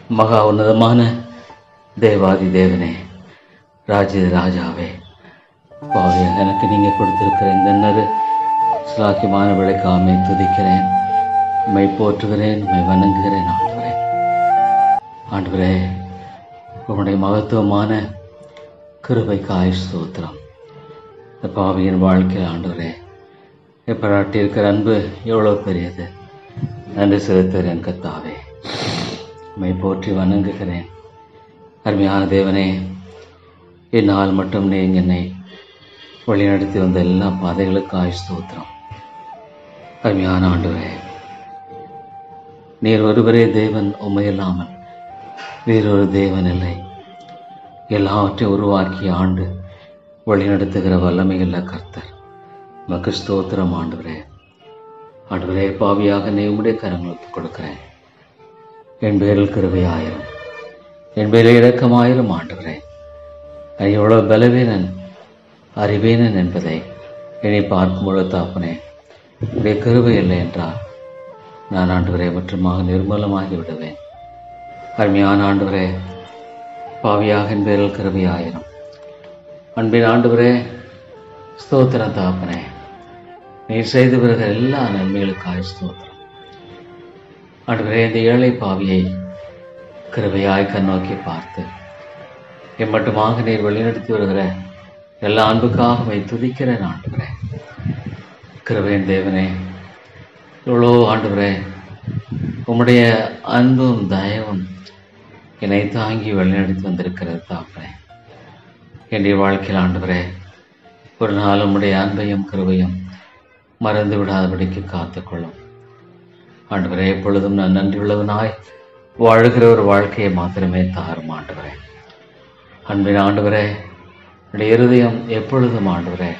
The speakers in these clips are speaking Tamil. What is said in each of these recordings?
மகா உன்னதமான தேவாதி தேவனே, ராஜ ராஜாவே, பாவியாக எனக்கு நீங்கள் கொடுத்திருக்கிற இந்த நறு சிலாக்கியமான விளக்காமை துதிக்கிறேன், உம்மை போற்றுகிறேன், உம்மை வணங்குகிறேன். ஆண்டவரே, உம்முடைய மகத்துவமான கிருபைக்காய் ஸ்தோத்திரம். இந்த பாவியின் வாழ்க்கையில் ஆண்டவரே பாராட்டியிருக்கிற அன்பு எவ்வளோ பெரியது. நன்றி செலுத்துகிறேன் கர்த்தாவே, உம்மை போற்றி வணங்குகிறேன். அருமையான தேவனே, என்னால் மட்டும் நீங்கள் என்னை வழிநடத்தி வந்த எல்லா பாதைகளுக்காய் ஸ்தோத்திரம். அருமையான ஆண்டவரே, நீர் ஒருவரே தேவன், உம்மை இல்லாமல் வேறொரு தேவன் இல்லை. எல்லாவற்றையும் உருவாக்கி ஆண்டு வழிநடத்துகிற வல்லமையுள்ள கர்த்தர், உமக்கு ஸ்தோத்திரம். ஆண்டவரே, ஆண்டவரே, பாவியாக நீ உம்முடைய கரங்களுக்கு கொடுக்கிறேன். என் பேரில் கிருபையாயிரும், என் பேரில் இரக்கமாயிரும். ஆண்டவரே, நான் எவ்வளவு பலவீனன் அறிவேனன் என்பதை என்னை பார்க்கும் பொழுது தாப்பனே, உடைய கிருபை இல்லை என்றால் நான் ஆண்டவரே முற்றமாக நிர்மூலமாகி விடுவேன். அருமையான ஆண்டவரே, பாவியாக என் பேரில் கிருபையாயிரும். அன்பின் ஆண்டவரே, ஸ்தோத்திரம் தாப்பனே, நீர் செய்து வருகிற எல்லா நன்மைகளுக்காக ஸ்தோத்திரம். ஆண்டவரே, இந்த ஏழை பாவியை கிருபையாய் கண்ணோக்கி பார்த்து எம்மட்டுமாக நீர் வழிநடத்தி வருகிற எல்லா அன்புக்காக துதிக்கிறேன். ஆண்டவரே, கிருபையின் தேவனே, இவ்வளோ ஆண்டவரே உம்முடைய அன்பும் தயவும் என்னை தாங்கி வழிநடத்தி வந்திருக்கிறது தாப்பனே. என்னுடைய வாழ்க்கையில் ஆண்டவரே ஒரு நாள் உம்முடைய அன்பையும் கிருபையும் மறந்து விடாதபடிக்கு காத்துக்கொள்ளும். ஆண்டவரே, எப்பொழுதும் நான் நன்றியுள்ளவனாய் வாழ்கிற ஒரு வாழ்க்கையை மாத்திரமே தாரும். ஆண்டவரே, அன்பின் ஆண்டவரே, என்னுடைய இருதயம் எப்பொழுதும் ஆண்டவரே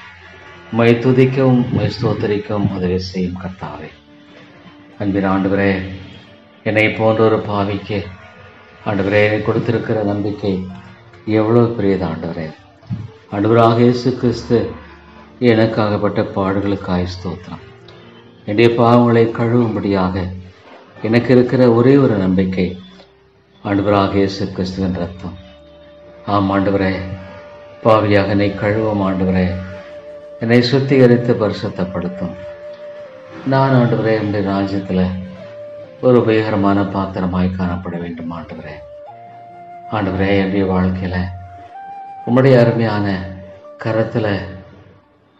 உம்மை துதிக்கவும் உம்மை ஸ்தோத்தரிக்கவும் உதவி செய்யும் கர்த்தாவே. அன்பின் ஆண்டவரே, என்னை போன்ற ஒரு பாவிக்கு ஆண்டவரே கொடுத்திருக்கிற நம்பிக்கை எவ்வளவு பெரியது. ஆண்டவரே, ஆண்டவராக இயேசு கிறிஸ்து எனக்காகப்பட்ட பாடுகளுக்காய் ஸ்தோத்திரம். என்னுடைய பாவங்களை கழுவும்படியாக எனக்கு இருக்கிற ஒரே ஒரு நம்பிக்கை ஆண்டவராக இயேசு கிறிஸ்துவின் ரத்தம். ஆம் ஆண்டவரே, பாவியாக என்னை கழுவும். ஆண்டவரே, என்னை சுத்திகரித்து பரிசுத்தப்படுத்தும். நான் ஆண்டவரே என்னுடைய ராஜ்யத்தில் ஒரு உபயோகரமான பாத்திரமாய் காணப்பட வேண்டும். ஆண்டவரே, ஆண்டவரே, என்னுடைய வாழ்க்கையில் உம்முடைய அருமையான கரத்தில்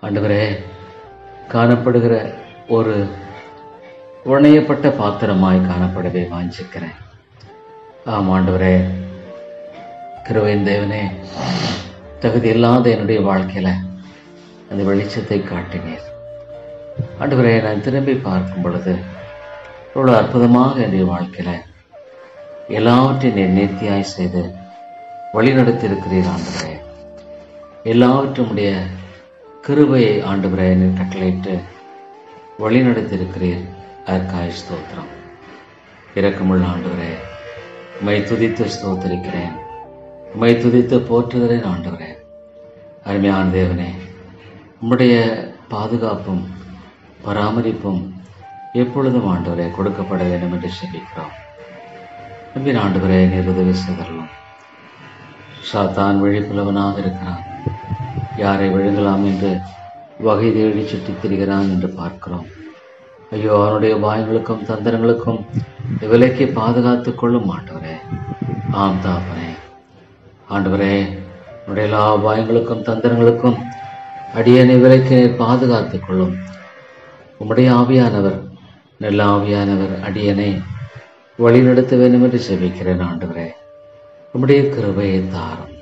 ஆண்டவரே காணப்படுகிற ஒரு உணையப்பட்ட பாத்திரமாய் காணப்படவே வாஞ்சிக்கிறேன். ஆம் ஆண்டவரே, கிருபையின் தேவனே, தகுதி இல்லாத என்னுடைய வாழ்க்கையில் அந்த வெளிச்சத்தை காட்டினீர். ஆண்டவரே, நான் திரும்பி பார்க்கும் பொழுது இவ்வளோ அற்புதமாக என்னுடைய வாழ்க்கையில் எல்லாவற்றையும் நீர் நேர்த்தியாய் செய்து வழிநடத்தி இருக்கிறீர். ஆண்டவரே, எல்லாவற்றும் உடைய கிருபையை ஆண்டவரே நீர் கட்டளையிட்டு வழிநடத்திருக்கிறீர். அதற்காக ஸ்தோத்திரம். இரக்கமுள்ள ஆண்டவரே, உம்மை துதித்து ஸ்தோத்தரிக்கிறேன், உம்மை துதித்து போற்றுகிறேன். ஆண்டவரே, அருமையான தேவனே, உம்முடைய பாதுகாப்பும் பராமரிப்பும் எப்பொழுதும் ஆண்டவரே கொடுக்கப்பட வேண்டும் என்று செபிக்கிறோம். நம்பின ஆண்டவரே நீர் உதவி செய்தரலாம். சாத்தான் விழிப்புள்ளவனாக இருக்கிறான். யாரை விழுங்கலாம் என்று வகை தேடி சுற்றித் திரிகிறான் என்று பார்க்கிறோம். ஐயோ, அவனுடைய வாய்களுக்கும் தந்திரங்களுக்கும் விலைக்கு பாதுகாத்துக் கொள்ளும். ஆண்டவரே, ஆம் தாப்பனே, ஆண்டவரே, உன்னுடைய எல்லா வாய்களுக்கும் தந்திரங்களுக்கும் அடியனை விலைக்கு பாதுகாத்துக் கொள்ளும். உம்முடைய ஆவியானவர், நல்ல ஆவியானவர் அடியனை வழிநடத்த வேண்டும் என்று செபிக்கிறேன். ஆண்டவரே, உம்முடைய கிருபையை தாரும்.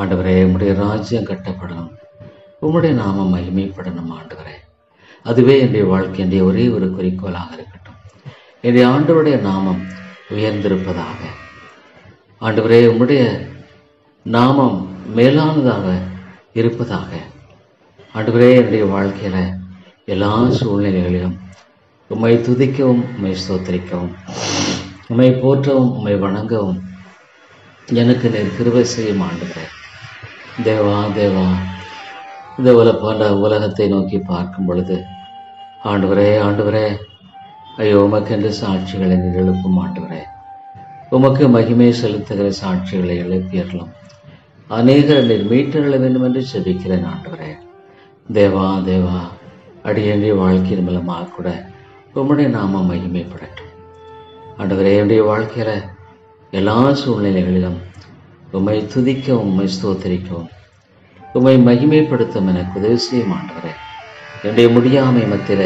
ஆண்டவரே, உம்முடைய ராஜ்யம் கட்டப்படணும், உம்முடைய நாமம் மகிமைப்படணும். ஆண்டவரே, அதுவே என்னுடைய வாழ்க்கையினுடைய ஒரே ஒரு குறிக்கோளாக இருக்கட்டும். என்னுடைய ஆண்டவருடைய நாமம் உயர்ந்திருப்பதாக. ஆண்டவரே, உம்முடைய நாமம் மேலானதாக இருப்பதாக. ஆண்டவரே, என்னுடைய வாழ்க்கையில எல்லா சூழ்நிலைகளிலும் உம்மை துதிக்கவும் உம்மை ஸ்தோத்தரிக்கவும் உம்மை போற்றவும் உம்மை வணங்கவும் எனக்கு நீர் கிருபை செய்யும். ஆண்டவரே, தேவா தேவா, இந்த உலகத்தை நோக்கி பார்க்கும் பொழுது ஆண்டவரே, ஆண்டவரே, ஐயோ, உமக்கென்று சாட்சிகளை நீர் எழுப்பும். ஆண்டவரே, உமக்கு மகிமை செலுத்துகிற சாட்சிகளை எழுப்பியறலும் அநேகர் நீர் மீட்டெழ வேண்டும் என்று செபிக்கிறேன் ஆண்டவரே. தேவா தேவா, அடியேண்டிய வாழ்க்கையின் மூலமாக கூட உம்முடைய நாமம் மகிமைப்படட்டும் ஆண்டவரே. என்னுடைய வாழ்க்கையில எல்லா சூழ்நிலைகளிலும் உம்மை துதிக்கவும் உம்மை ஸ்தோத்தரிக்கவும் உம்மை மகிமைப்படுத்தும் எனக்கு உதவி செய்யும் ஆண்டவரே. என்னுடைய முடியாமை மத்தியில,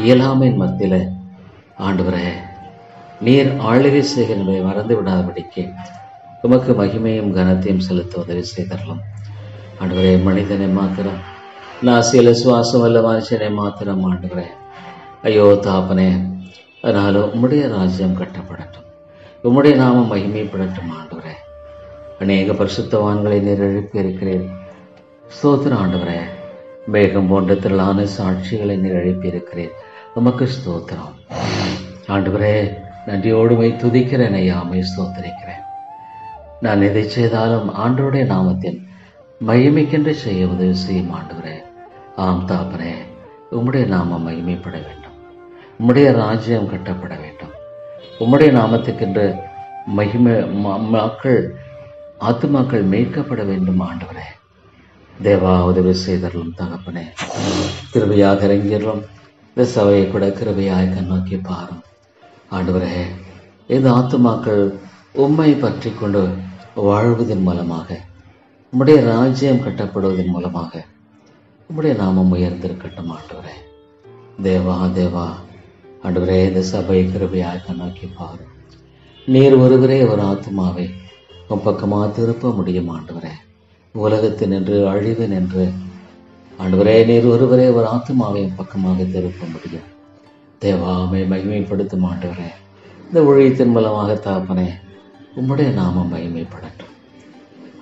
இயலாமையின் மத்தியில ஆண்டவரே, நீர் ஆளுகை செய்கிறதை மறந்து விடாதபடிக்கு உமக்கு மகிமையும் கனத்தையும் செலுத்த உதவி செய்தரலாம் ஆண்டவரே. மனிதனை மாத்திரம், நாசியில சுவாசம் அல்ல மனுஷனை மாத்திரம் ஆண்டவரே. ஐயோ தாப்பனே, அதனால உம்முடைய ராஜ்யம் கட்டப்படட்டும், உம்முடைய நாமம் மகிமைப்படட்டும் ஆண்டவரே. அநேக பரிசுத்தவான்களை நீர் எழுப்பி இருக்கிறேன். ஸ்தோத்திரம் ஆண்டவரே. மேகம் போன்ற திரளான சாட்சிகளை நீர் எழுப்பி இருக்கிறேன். உமக்கு ஸ்தோத்திரம் ஆண்டவரே. நன்றியோடுமை துதிக்கிறேன் ஐயா, மை ஸ்தோத்தரிக்கிறேன். நான் எதை செய்தாலும் ஆண்டவருடைய நாமத்தின் மகிமைக்கென்று செய்ய உதவி செய்யும் ஆண்டவரே. ஆம் தாப்பனே, உம்முடைய நாமம் மகிமைப்பட வேண்டும், உம்முடைய ராஜ்யம் கட்டப்பட வேண்டும், உம்முடைய நாமத்துக்கென்று மகிமை மக்கள் ஆத்துமாக்கள் மீட்கப்பட வேண்டும் ஆண்டவரே. தேவா, உதவி செய்தரலும் தகப்பனே. கிருபையாக இறங்கியறலும் இந்த சபையை கூட கிருபையாய் கண்ணோக்கி பாரும் ஆண்டவரே. இந்த ஆத்துமாக்கள் உம்மை பற்றி கொண்டு வாழ்வதன் மூலமாக, உம்முடைய ராஜ்யம் கட்டப்படுவதன் மூலமாக உம்முடைய நாமம் உயர்ந்திருக்கட்டும் ஆண்டவரே. தேவா தேவா ஆண்டவரே, இந்த சபையை கிருபையாய் கண்ணோக்கி பாரும். நீர் ஒருவரே ஒரு ஆத்துமாவை உன் பக்கமாக திருப்ப முடியும் ஆண்டவரே. உலகத்தின் என்று அழிவு நின்று ஆண்டவரே, நீர் ஒருவரே ஒரு ஆத்துமாவை பக்கமாக திருப்ப முடியும். தேவாமை மகிமைப்படுத்தும் ஆண்டவரே. இந்த ஊழியத்தின் மூலமாக தாப்பனே, உம்முடைய நாமம் மகிமைப்படட்டும்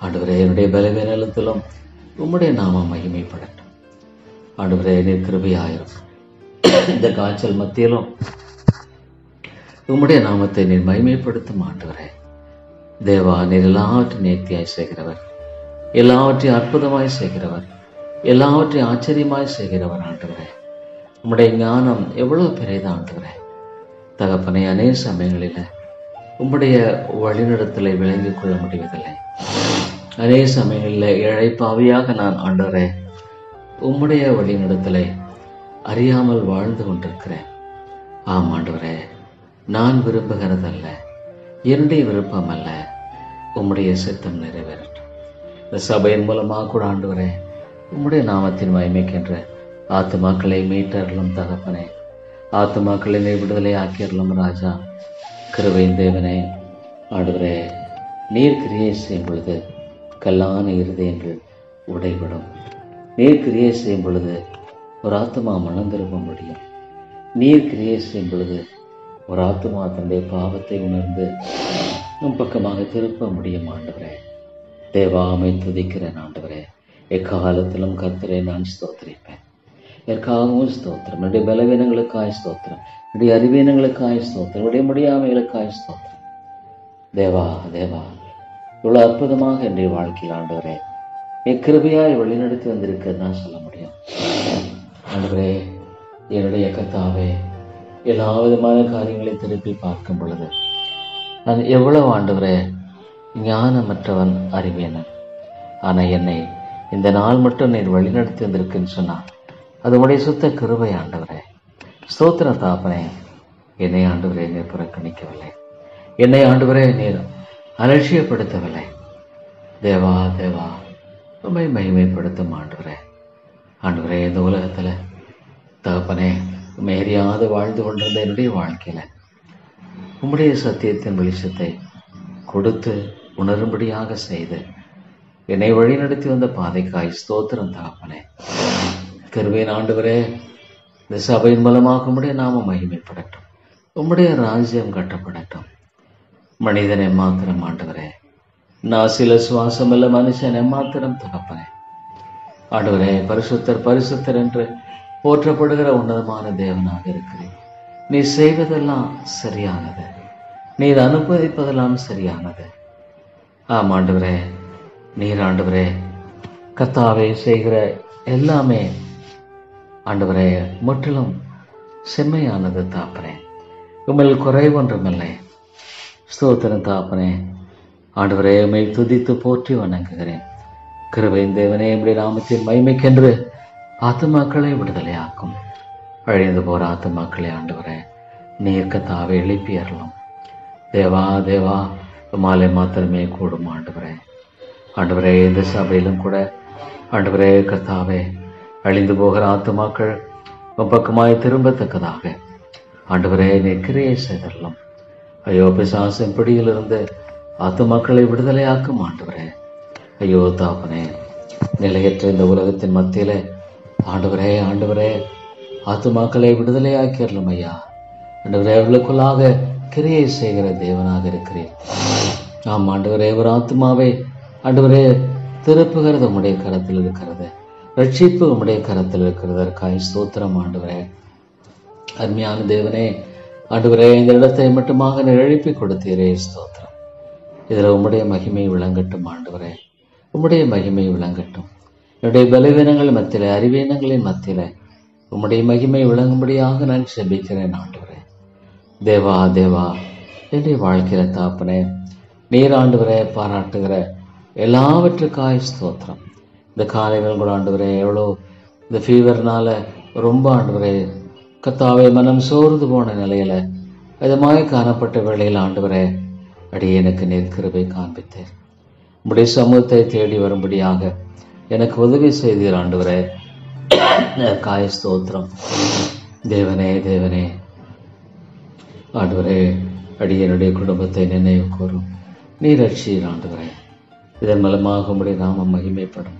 ஆண்டவரே. என்னுடைய பலவீனத்திலும் உம்முடைய நாமம் மகிமைப்படட்டும் ஆண்டவரே. நீர் கிருபையாயிரும். இந்த காய்ச்சல் மத்தியிலும் உம்முடைய நாமத்தை நீர் மகிமைப்படுத்தும் ஆண்டவரே. தேவா, நீர் எல்லாவற்றையும் நேர்த்தியாய் செய்கிறவர், எல்லாவற்றையும் அற்புதமாய் செய்கிறவர், எல்லாவற்றையும் ஆச்சரியமாய் செய்கிறவர் ஆண்டவரே. உம்முடைய ஞானம் எவ்வளவு பெரியது ஆண்டவரே. தகப்பனை, அநேக சமயங்களில் உம்முடைய வழிநடத்தலை விளங்கிக் கொள்ள முடிவதில்லை. அநேக சமயங்களில் இழைப்பாவியாக நான் ஆண்டவரே உம்முடைய வழிநடத்தலை அறியாமல் வாழ்ந்து கொண்டிருக்கிறேன். ஆம் ஆண்டவரே, நான் விரும்புகிறதல்ல, என்னுடைய விருப்பம் அல்ல, உம்முடைய சித்தம் நிறைவேறட்டும். இந்த சபையின் மூலமாக கூட ஆண்டவரே, உம்முடைய நாமத்தின் மகிமைக்கென்ற ஆத்துமாக்களை மீட்டறலும் தகப்பனே. ஆத்துமாக்களை விடுதலை ஆக்கியறலும் ராஜா. கிருபையின் தேவனே ஆண்டவரே, நீர் கிரியை செய்யும் பொழுது கல்லான இருதயங்கள் உடைபடும். நீர் கிரியை செய்யும் பொழுது ஒரு ஆத்மா மனம் திரும்ப முடியும். நீர் கிரியை செய்யும் பொழுது ஒரு ஆத்மா தன்னுடைய பாவத்தை உணர்ந்து நம் பக்கமாக திருப்ப முடியும் ஆண்டவரே. தேவாமை துதிக்கிறேன் ஆண்டவரே. எக்காலத்திலும் கர்த்தரை நான் ஸ்தோத்திரிப்பேன். எற்காகவும் ஸ்தோத்திரம். என்னுடைய பலவீனங்களுக்காய் ஸ்தோத்திரம், என்னுடைய அறிவீனங்களுக்காய் ஸ்தோத்திரம், என்னுடைய முடியாமைகளுக்காய் ஸ்தோத்திரம். தேவா தேவா, இவ்வளவு அற்புதமாக என்னுடைய வாழ்க்கையில் ஆண்டவரே கிருபையாய் வழிநடத்தி வந்திருக்க நான் சொல்ல முடியும் ஆண்டவரே. என்னுடைய கர்த்தாவே, எல்லா விதமான காரியங்களை திருப்பி பார்க்கும் பொழுது நான் எவ்வளவு ஆண்டவரே ஞானமற்றவன், அறிவியனன். ஆனால் என்னை இந்த நாள் மட்டும் நீர் வழிநடத்தி வந்திருக்குன்னு சொன்னான். அது உடைய சுத்த கிருபை ஆண்டவரே. ஸ்தோத்திர தாப்பனே. என்னை ஆண்டவரே நீர் புறக்கணிக்கவில்லை, என்னை ஆண்டவரே நீர் அலட்சியப்படுத்தவில்லை. தேவா தேவா, உம்மை மகிமைப்படுத்தும் ஆண்டவரே. ஆண்டவரே, இந்த உலகத்தில் தகப்பனே உம்மை அறியாது வாழ்ந்து கொண்டிருந்த என்னுடைய வாழ்க்கையில உம்முடைய சத்தியத்தின் வெளிச்சத்தை கொடுத்து உணரும்படியாக செய்து என்னை வழிநடத்தி வந்த பாதைக்காய் ஸ்தோத்திரம் தகப்பனே. கிருபையின் ஆண்டவரே, இந்த சபையின் மூலமாக உம்முடைய நாமம் மகிமைப்படட்டும், உம்முடைய ராஜ்யம் கட்டப்படட்டும். மனிதன் எம்மாத்திரம் ஆண்டவரே, நாசில சுவாசம் இல்ல மனுஷன் எம்மாத்திரம் தகப்பனே. ஆண்டவரே, பரிசுத்தர் பரிசுத்தர் என்று போற்றப்படுகிற உன்னதமான தேவனாக இருக்கிறேன். நீ செய்வதெல்லாம் சரியானது, நீர் அனுமதிப்பதெல்லாம் சரியானது. ஆம் ஆண்டவரே, நீர் ஆண்டவரே கர்த்தாவே செய்கிற எல்லாமே ஆண்டவரே முற்றிலும் செம்மையானது தாப்பரே. உம்மில் குறைவொன்றுமில்லை. ஸ்தோத்திரம் தாப்பனே. ஆண்டவரே, உம்மை துதித்து போற்றி வணங்குகிறேன். கிருபையின் தேவனே, உம்முடைய நாமத்தின் மகிமைக்கென்று ஆத்துமாக்களை விடுதலையாக்கும். அழிந்து போற ஆத்துமாக்களை ஆண்டவரே நீர் கர்த்தாவே எழுப்பி அருளும். தேவா தேவா, மாலை மாத்திரமே கூடும் ஆண்டவரே. ஆண்டவரே, இந்த சபையிலும் கூட ஆண்டவரே கர்த்தாவே அழிந்து போகிற ஆத்துமாக்கள் பக்கமாய் திரும்பத்தக்கதாக ஆண்டவரே நீர் கிரியை செய்தரலும். ஐயோ, பிசாசின் பிடியிலிருந்து ஆத்துமாக்களை விடுதலையாக்கும் ஆண்டவரே. ஐயோ தாப்பனே, நிலையற்ற இந்த உலகத்தின் மத்தியிலே ஆண்டவரே ஆண்டவரே ஆத்துமாக்களை விடுதலையாக்கிடலும் ஐயா. ஆண்டவரே, அவர்களுக்குள்ளாக கிரியை செய்கிற தேவனாக இருக்கிறேன். ஆம் ஆண்டவரே, ஒரு ஆத்மாவை ஆண்டவரே திருப்புகிறது உம்முடைய கரத்தில் இருக்கிறது. ரட்சிப்பு உம்முடைய கரத்தில் இருக்கிறதற்காய் ஸ்தோத்திரம் ஆண்டவரே. அருமையான தேவனே, ஆண்டவரே, இந்த இடத்தை மட்டுமாக எழுப்பி கொடுத்தீரே ஸ்தோத்திரம். இதில் உம்முடைய மகிமை விளங்கட்டும் ஆண்டவரே, உம்முடைய மகிமை விளங்கட்டும். என்னுடைய பலவீனங்கள் மத்தியில, அறிவீனங்களின் மத்தியில உம்முடைய மகிமை விளங்கும்படியாக நான் செபிக்கிறேன் ஆண்டவரே. தேவா தேவா, என்னுடைய வாழ்க்கையில தாப்பனே நீர் ஆண்டவரே பாராட்டுகிற எல்லாவற்றுக்காய் ஸ்தோத்திரம். இந்த காலைகள் கூட ஆண்டவரே எவ்வளோ இந்த ஃபீவர்னால ரொம்ப ஆண்டவரே கர்த்தாவே மனம் சோர்ந்து போன நிலையில விதமாக காணப்பட்ட வேளையில் ஆண்டவரே அடியேனுக்கு நீர் கிருபை காண்பித்தேன். உம்முடைய சமூகத்தை தேடி வரும்படியாக எனக்கு உதவி செய்தீர் ஆண்டவரே. காய ஸ்தோத்திரம். தேவனே தேவனே, ஆண்டவரே அடியனுடைய குடும்பத்தை நினைவு கூறும். நீர் ரட்சீர் ஆண்டவரே. இதன் மூலமாக உம்முடைய நாமம் மகிமைப்படும்.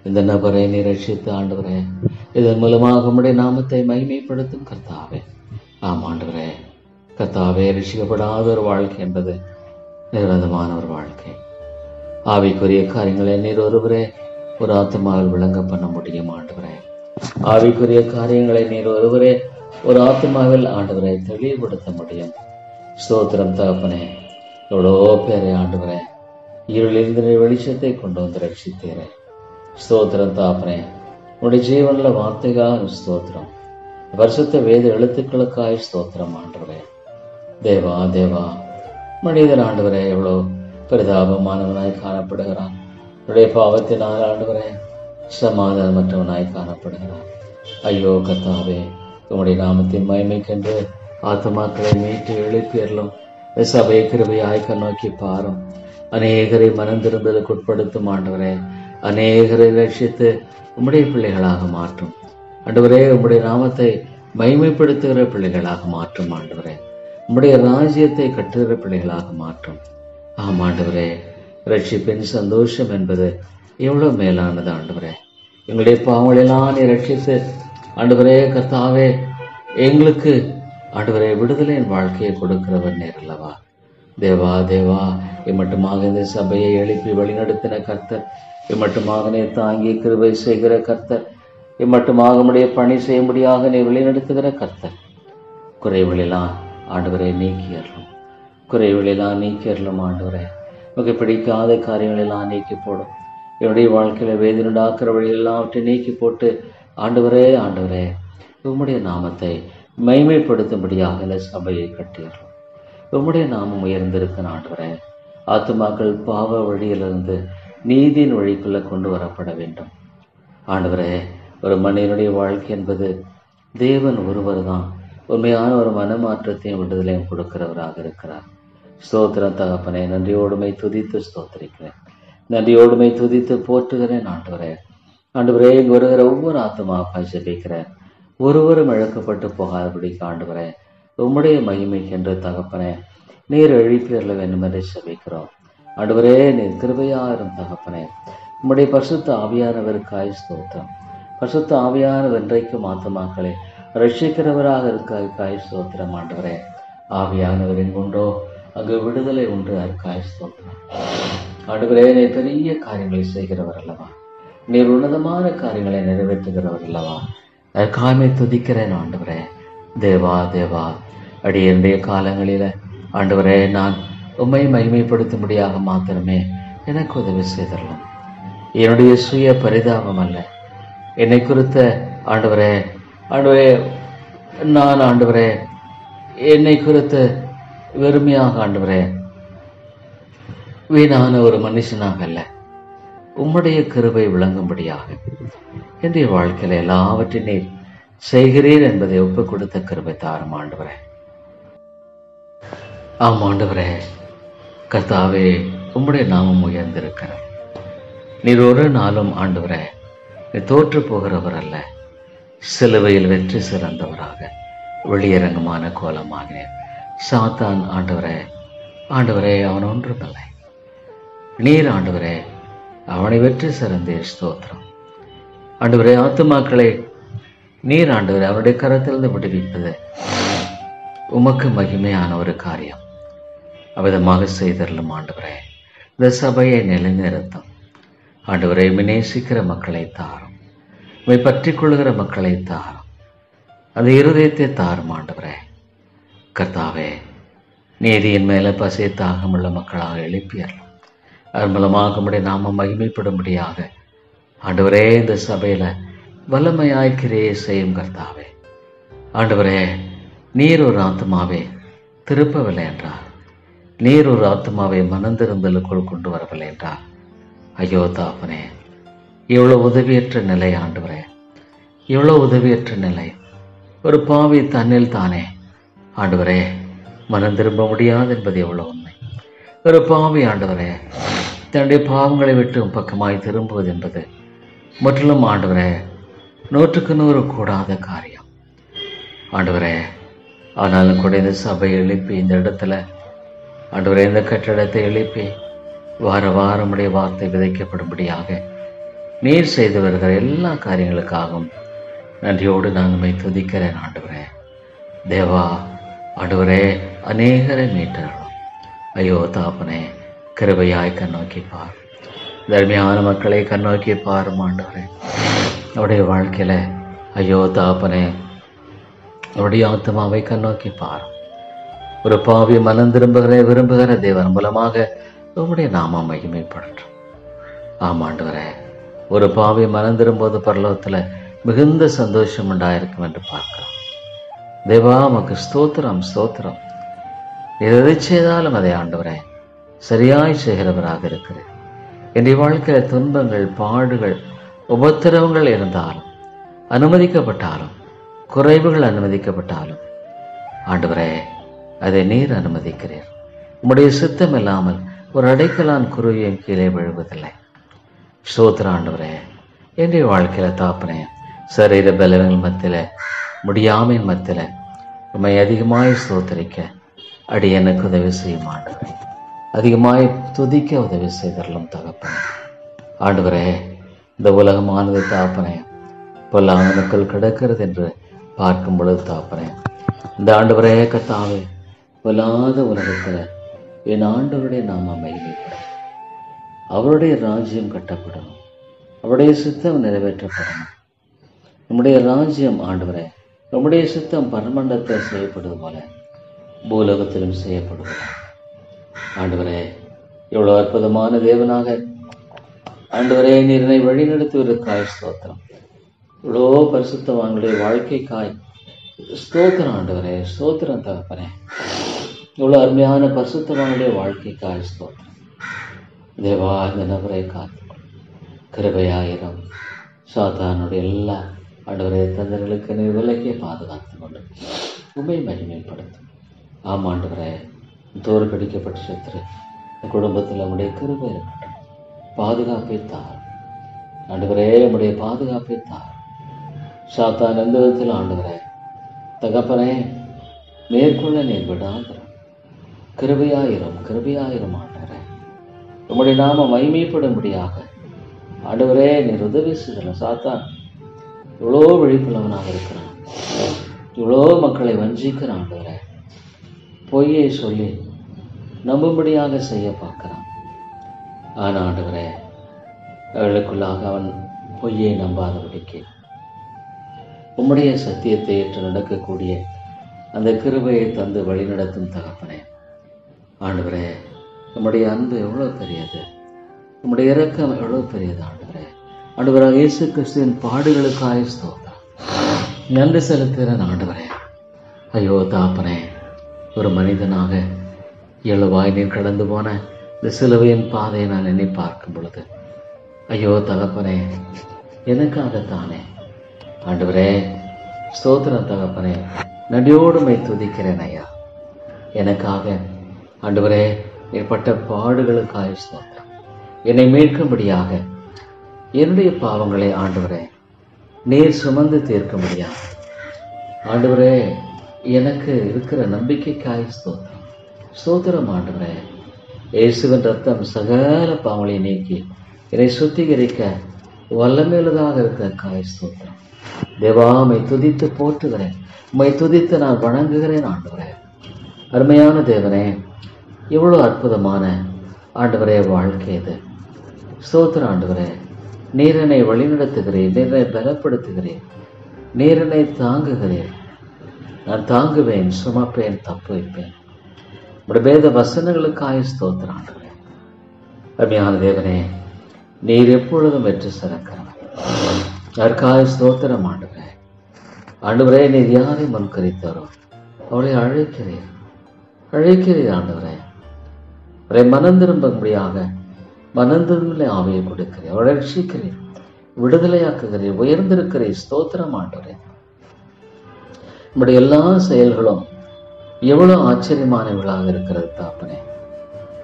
இந்த நபரை நீர் ரட்சித்து ஆண்டவரே, இதன் மூலமாக உம்முடைய நாமத்தை மகிமைப்படுத்தும் கர்த்தாவே. ஆம் ஆண்டவரே, கர்த்தாவே, ரட்சிக்கப்படாத ஒரு வாழ்க்கை என்பது நிரந்தரமான ஒரு வாழ்க்கை. ஆவிக்குரிய காரியங்களை நீர் ஒருவரே ஒரு ஆத்மாவில் விளங்க பண்ண முடியும் ஆண்டவரே. ஆவிக்குரிய காரியங்களை நீர் ஒருவரே ஒரு ஆத்மாவில் ஆண்டவரை தெளிவுபடுத்த முடியும். ஸ்தோத்திரம் தகப்பனே. எவ்வளோ பேரை ஆண்டவரே இருளிலிருந்து வெளிச்சத்தை கொண்டு வந்து ரட்சித்தீரே. ஸ்தோத்திரம் தாப்பனே. உன்னுடைய ஜீவன்ல வார்த்தைக்காக ஸ்தோத்திரம். பரிசுத்த வேத எழுத்துக்களுக்காய் ஸ்தோத்திரம் ஆண்டவரே. தேவா தேவா, மனிதன் ஆண்டவரே எவ்வளோ பரிதாபமானவனாய் காணப்படுகிறான். உடைய பாவத்தினால் ஆண்டவரே சமாதானமற்றவனாய் காணப்படுகிறான். ஐயோ கர்த்தாவே, உம்முடைய நாமத்தின் மகிமைக்கென்று ஆத்துமாக்களை மீட்டு எழுப்பியறலும். சபை கிருபையாய் கண்ணோக்கி பாரும். அநேகரை மனம் திரும்பலுக்கு உட்படுத்தும் ஆண்டவரே. அநேகரை ரட்சித்து உம்முடைய பிள்ளைகளாக மாற்றும் ஆண்டவரே. உம்முடைய நாமத்தை மகிமைப்படுத்துகிற பிள்ளைகளாக மாற்றும் ஆண்டவரே. உம்முடைய ராஜ்யத்தை கட்டுகிற பிள்ளைகளாக மாற்றும். ஆம் ஆண்டவரே, ரட்சிப்பின் சந்தோஷம் என்பது எவ்வளவு மேலானது ஆண்டவரே. எங்களுடைய பாவங்களெல்லாம் நீ ரட்சித்து ஆண்டவரே கர்த்தாவே எங்களுக்கு ஆண்டவரே விடுதலையின் வாழ்க்கையை கொடுக்கிறவர் நேர் அல்லவா. தேவா தேவா, இம்மட்டுமாக இந்த சபையை எழுப்பி வழிநடத்தின கர்த்தர், இம்மட்டுமாக நீ தாங்கி கிருபை செய்கிற கர்த்தர், இம்மட்டுமாக உடைய பணி செய்யும்படியாக நீ வழிநடத்துகிற கர்த்தர், குறைவுகளெல்லாம் ஆண்டவரை நீக்கியறலும். குறைவுகளெல்லாம் நீக்கியறலும் ஆண்டவரே. நமக்கு பிடிக்காத காரியங்களெல்லாம் நீக்கி போடும். என்னுடைய வாழ்க்கையில வேதனையுண்டாக்குற வழியெல்லாவற்றை நீக்கி போட்டு ஆண்டவரே ஆண்டவரே உம்முடைய நாமத்தை மகிமைப்படுத்தும்படியாக இந்த சபையை கட்டியறலும். உம்முடைய நாமம் உயர்ந்திருக்க ஆண்டவரே. ஆத்துமாக்கள் பாவ வழியிலிருந்து நீதியின் வழிக்குள்ள கொண்டு வரப்பட வேண்டும் ஆண்டவரே. ஒரு மனிதனுடைய வாழ்க்கை என்பது தேவன் ஒருவர் தான் உண்மையான ஒரு மனமாற்றத்தையும் விடுதலையும் கொடுக்கிறவராக இருக்கிறார். ஸ்தோத்திரம் தகப்பனே. நன்றியோடுமை துதித்து ஸ்தோத்திரிக்கிறேன். நன்றியோடுமை துதித்து போற்றுகிறேன் ஆண்டவரே. ஆண்டவரே, இங்கு வருகிற ஒவ்வொரு ஆத்மாவாய் ஜெபிக்கிறேன். ஒருவரும் இழக்கப்பட்டு போகாதபடிக்கு ஆண்டவரே உம்முடைய மகிமைக்கென்று தகப்பனே நீர் எழுப்பியறல வேண்டும் என்று ஜெபிக்கிறோம். ஆண்டவரே, நீர் கிருபையாயிரும் தகப்பனே. உம்முடைய பரிசுத்த ஆவியானவருக்காய் ஸ்தோத்திரம். பரிசுத்த ஆவியானவர் இன்றைக்கும் ஆத்மாக்களை ரட்சிக்கிறவராக இருக்காய் ஸ்தோத்திரம் ஆண்டவரே. ஆவியானவரின் உண்டோ அங்கு விடுதலை உண்டு. அதற்காய் ஸ்தோத்திரம் ஆண்டவரே. நீர் பெரிய காரியங்களை செய்கிறவர் அல்லவா. நீர் உன்னதமான காரியங்களை நிறைவேற்றுகிறவர் அல்லவா. அதற்காக துதிக்கிறேன் ஆண்டவரே. தேவா தேவா, அடியனுடைய காலங்களில ஆண்டவரே நான் உம்மை மகிமைப்படுத்தும்படியாக மாத்திரமே எனக்கு உதவி செய்தரலாம். என்னுடைய சுய பரிதாபம் அல்ல, என்னை குறித்த ஆண்டவரே ஆண்டவரே நான் ஆண்டவரே என்னை குறித்து வெறுமையாக ஆண்டவரே வீணான ஒரு மனுஷனாக அல்ல, உம்முடைய கிருபை விளங்கும்படியாக இன்றைய வாழ்க்கையில எல்லாவற்றையும் நீர் செய்கிறீர் என்பதை ஒப்புக் கொடுத்த கிருபை தாரும் ஆண்டவரே. ஆம் ஆண்டவரே, கர்த்தாவே, உம்முடைய நாமம் உயர்ந்திருக்கிறது. நீர் ஒரு நாளும் ஆண்டவரே நீ தோற்று போகிறவர் அல்ல, சிலுவையில் வெற்றி சிறந்தவராக வெளியரங்கமான கோலமாகினேன். சாத்தான் ஆண்டவரே, ஆண்டவரே, அவன் ஒன்றுமில்லை. நீர் ஆண்டவரே அவனை வெற்றி சிறந்தீர். ஸ்தோத்திரம் ஆண்டவரே. ஆத்துமாக்களை நீர் ஆண்டவரே அவருடைய கரத்திலிருந்து விடுவிப்பது உமக்கு மகிமையான ஒரு காரியம். அவ்விதமாக செய்தரலும் ஆண்டவரே. இந்த சபையை நிலைநிறுத்தும் ஆண்டவரே. நேசிக்கிற மக்களை தாரும், இவை பற்றி கொள்ளுகிற மக்களை தாரும், அந்த இருதயத்தை தாரும் ஆண்டவரே. கர்த்தாவே, நீதியின் மேல பசை தாகமுள்ள மக்களாக எழுப்பியறலும் அதன் மூலமாக உம்முடைய நாமம் மகிமைப்படும்படியாக ஆண்டவரே இந்த சபையில வல்லமையாய் கிரியை செய்யும் கர்த்தாவே. ஆண்டவரே, நீர் ஒரு ஆத்மாவை திருப்பவில்லை என்றார், நீர் ஒரு ஆத்மாவை மனந்திருந்தலுக்குள் கொண்டு வரவில்லை என்றார். ஐயோ தாப்பனே, இவ்வளவு உதவியற்ற நிலை ஆண்டவரே, இவ்வளவு உதவியற்ற நிலை. ஒரு பாவி தன்னில் தானே ஆண்டவரே மனம் திரும்ப முடியாது என்பது எவ்வளவு உண்மை. ஒரு பாவி ஆண்டவரே தன்னுடைய பாவங்களை விட்டு பக்கமாய் திரும்புவது என்பது முற்றிலும் ஆண்டவரே 100க்கு 100 கூடாத காரியம் ஆண்டவரே. ஆனாலும் கூட இந்த சபையை எழுப்பி இந்த இடத்துல ஆண்டவரே இந்த கட்டடத்தை எழுப்பி வார வாரமுடைய வார்த்தை விதைக்கப்படும்படியாக நீர் செய்து வருகிற எல்லா காரியங்களுக்காகவும் நன்றியோடு நான் உம்மை துதிக்கிறேன் ஆண்டவரே. தேவா ஆண்டவரே, அநேகரை மீட்டரும். ஐயோ தாப்பனே, கிருபையாய் கண்ணோக்கி பார், தர்மியான மக்களை கண்ணோக்கி பாரும் ஆண்டவரே. அவருடைய வாழ்க்கையில ஐயோ தாப்பனே, அவருடைய ஆத்மாவை கண்ணோக்கி பாரும். ஒரு பாவி மனம் விரும்புகிற தேவன் மூலமாக உம்முடைய நாமம் மகிமைப்படட்டும். ஆமாண்டவரே, ஒரு பாவி மனம் திரும்போது பரலோகத்துல மிகுந்த சந்தோஷம் உண்டாயிருக்கும் என்று பார்க்கிறோம். தேவா உமக்கு ஸ்தோத்திரம் ஸ்தோத்திரம். எதை செய்தாலும் அதை ஆண்டவரே சரியாய் செய்கிறவராக இருக்கிறேன். என்னுடைய வாழ்க்கையில துன்பங்கள், பாடுகள், உபத்திரவங்கள் இருந்தாலும், அனுமதிக்கப்பட்டாலும், குறைவுகள் அனுமதிக்கப்பட்டாலும் ஆண்டவரே அதை நீர் அனுமதிக்கிறீர். உம்முடைய சித்தம் இல்லாமல் ஒரு அடைக்கலான் குருவியும் கீழே விழுவதில்லை. ஸ்தோத்திர ஆண்டவரே. என்னுடைய வாழ்க்கையில தாப்பனே சரீர பலவங்கள் மத்தியில, முடியாமையின் மத்தியில உம்மை அதிகமாய் ஸ்தோத்திரிக்க அடியனுக்கு உதவி செய்யும் ஆண்டவரே. அதிகமாய் துதிக்க உதவி செய்தரலும் தகப்பனே. ஆண்டவரே, இந்த உலகமானது தாப்பனே பொல்லாங்கனுக்குள் கிடக்கிறது என்று பார்க்கும் பொழுது தாப்பனே, இந்த ஆண்டவரே கர்த்தாவே, பொல்லாத உலகத்துல என் ஆண்டவருடைய நாம மகிமைப்படும், அவருடைய ராஜ்யம் கட்டப்படணும், அவருடைய சித்தம் நிறைவேற்றப்படணும். நம்முடைய ராஜ்யம் ஆண்டவரே, நம்முடைய சித்தம் பரமண்டத்தில் செய்யப்படுவது போல பூலோகத்திலும் செய்யப்படுவது. ஆண்டவரே, எவ்வளவு அற்புதமான தேவனாக ஆண்டவரே நீரினை வழிநடத்துவதற்காய் ஸ்தோத்திரம். இவ்வளோ பரிசுத்தவான்களுடைய வாழ்க்கைக்காய் ஸ்தோத்திரம் ஆண்டவரே, ஸ்தோத்திரம் தகப்பனே. இவ்வளோ அருமையான பரிசுத்தவான்களுடைய வாழ்க்கைக்காய் ஸ்தோத்திரம். தேவா, இந்த நபரை காத்துக்கொள், கிருபையாயிரம். சாத்தானுடைய எல்லா ஆண்டவரே தந்தர்களுக்கு நீர் விலக்கே பாதுகாத்து கொண்டு உண்மை மகிமைப்படுத்தும். ஆம் ஆண்டவரே, தோறு கடிக்கப்பட்ட சத்துரு குடும்பத்தில் நம்முடைய கிருபை இருக்கட்டும், பாதுகாப்பை தார் ஆண்டவரே, நம்முடைய பாதுகாப்பை தார். சாத்தான் எந்த விதத்தில் ஆண்டவரே தகப்பனே மேற்கொள்ள நீர் விடாதிரும். கிருபையாயிரம் கிருபையாயிரம் ஆண்டவரே, நம்முடைய நாம மகிமைப்படும்படியாக ஆண்டவரே நீர் உதவி செய்யலாம். சாத்தான் இவ்வளோ விழிப்புள்ளவனாக இருக்கிறான், இவ்வளோ மக்களை வஞ்சிக்கிறான் ஆண்டவரே, பொய்யை சொல்லி நம்பும்படியாக செய்ய பார்க்கிறான். ஆனால் ஆண்டவரே, அவர்களுக்குள்ளாக அவன் பொய்யை நம்பாதபடிக்கு உம்முடைய சத்தியத்தை ஏற்று நடக்கக்கூடிய அந்த கிருபையை தந்து வழிநடத்தும் தகப்பனே. ஆண்டவரே, நம்முடைய அன்பு எவ்வளோ பெரியது, நம்முடைய இரக்கம் எவ்வளோ பெரியது ஆண்டவரே. ஆண்டவராக இயேசு கிறிஸ்துவின் பாடுகளுக்காக ஸ்தோத்திரம், நன்றி செலுத்துகிறேன் ஆண்டவரே. ஐயோ தாப்பனே, ஒரு மனிதனாக இயல்பாய் நீர் கடந்து போன இந்த சிலுவையின் பாதையை நான் எண்ணி பார்க்கும் பொழுது, ஐயோ தகப்பனே, எனக்காகத்தானே. ஆண்டவரே, ஸ்தோத்திரம் தகப்பனே, நடியோடுமை துதிக்கிறேன் ஐயா. எனக்காக ஆண்டவரே ஏற்பட்ட பாடுகளுக்காக ஸ்தோத்திரம். என்னை மீட்கும்படியாக என்னுடைய பாவங்களை ஆண்டவரே நீர் சுமந்து தீர்க்கும்படியாக ஆண்டவரே எனக்கு இருக்கிற நம்பிக்கைக்காய் ஸ்தோத்திரம். ஸ்தோத்திரம் ஆண்டவரே. இயேசுவின் ரத்தம் சகல பாவங்களை நீக்கி என்னை சுத்திகரிக்க வல்லமையுள்ளதாக இருக்கிற ஸ்தோத்திரம். தேவா, உம்மை துதித்து போற்றுகிறேன், உம்மை துதித்து நான் வணங்குகிறேன் ஆண்டவரே. அருமையான தேவனே, எவ்வளோ அற்புதமான ஆண்டவரே வாழ்க்கை இது. ஸ்தோத்திர ஆண்டவரே. நீர் என்னை வழிநடத்துகிறேன், நீர் என்னை பலப்படுத்துகிறேன், நீர் என்னை தாங்குகிறேன். நான் தாங்குவேன், சுமப்பேன், தப்பு வைப்பேன். உடைய வேத வசனங்களுக்காக ஸ்தோத்திர ஆண்டவரே. அருமையான தேவனே, நீர் எப்பொழுதும் வெற்றி சிறக்கிறவர். அதற்காக ஸ்தோத்திரம் ஆண்டவரே. ஆண்டவரே, நீர் யாரை முன்கரித்தாரோ அவளை அழைக்கிறேன் ஆண்டவரே. அவரை மனந்திரும்படியாக மனந்திரும்பலை ஆவியை கொடுக்கிறேன், அவளை ரட்சிக்கிறேன், விடுதலையாக்குகிறேன், உயர்ந்திருக்கிறேன். ஸ்தோத்திரம் ஆண்டவரே. நம்முடைய எல்லா செயல்களும் எவ்வளவு ஆச்சரியமானவர்களாக இருக்கிறது தாப்பனே.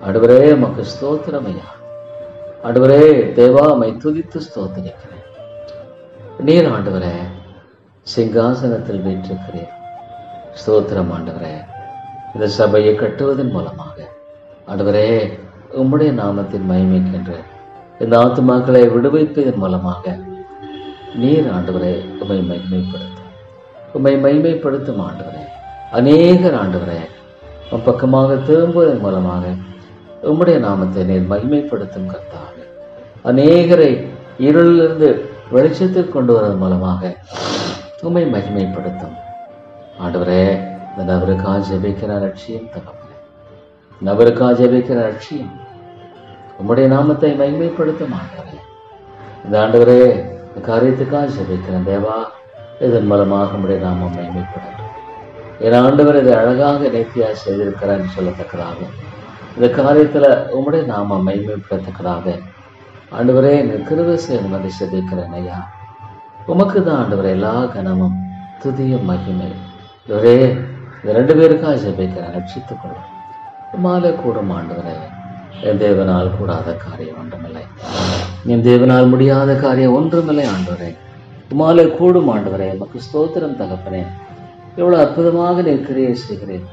ஆண்டவரே, உமக்கு ஸ்தோத்திரம் ஐயா. ஆண்டவரே, தேவா, உம்மை துதித்து ஸ்தோத்திரிக்கிறேன். நீர் ஆண்டவரே சிங்காசனத்தில் வீற்றிருக்கிறேன். ஸ்தோத்திரம் ஆண்டவரே. இந்த சபையை கட்டுவதன் மூலமாக ஆண்டவரே உம்முடைய நாமத்தின் மகிமைக்கின்ற இந்த ஆத்துமாக்களை விடுவிப்பதன் மூலமாக நீர் ஆண்டவரே உம்மை மகிமைப்படுத்தும் ஆண்டவரே. அநேகர் ஆண்டவரே உம் பக்கமாக திரும்புவதன் மூலமாக உம்முடைய நாமத்தை நீர் மகிமைப்படுத்தும் கர்த்தாவே. அநேகரை இருளிலிருந்து வெளிச்சத்தில் கொண்டு வருவதன் மூலமாக உம்மை மகிமைப்படுத்தும் ஆண்டவரே. இந்த நபருக்காக ஜெபிக்கிற லட்சியம் தகப்பனே, நபருக்காக ஜெபிக்கிற லட்சியம் உம்முடைய நாமத்தை மகிமைப்படுத்தும் ஆண்டவரே. இந்த ஆண்டவரே இந்த காரியத்துக்காக ஜெபிக்கிறேன் தேவா, இதன் மூலமாக உம்முடைய நாமம் மகிமைப்படட்டும். என் ஆண்டவர் இதை அழகாக நேர்த்தியாக செய்திருக்கிறான்னு சொல்லத்தக்கதாக இந்த காரியத்தில் உம்முடைய நாமம் மகிமைப்படத்தக்கதாக ஆண்டவரே எனக்கு கிருபை செய்யணும் என்று ஜெபிக்கிறேன் ஐயா. உமக்கு தான் ஆண்டவரே எல்லா கனமும் துதியும் மகிமை. ஒரே இந்த 2 பேருக்காக ஜெபிக்கிறேன், ரட்சித்துக் கொள்ளும். உம்மாலே கூடும் ஆண்டவரே. என் தேவனால் கூடாத காரியம் ஒன்றுமில்லை, என் தேவனால் முடியாத காரியம் ஒன்றுமில்லை ஆண்டவரே. உம்மாலே கூடும் ஆண்டவரே. உமக்கு ஸ்தோத்திரம் தகப்பனே. எவ்வளவு அற்புதமாக நீர் கிரியை செய்கிறேன்.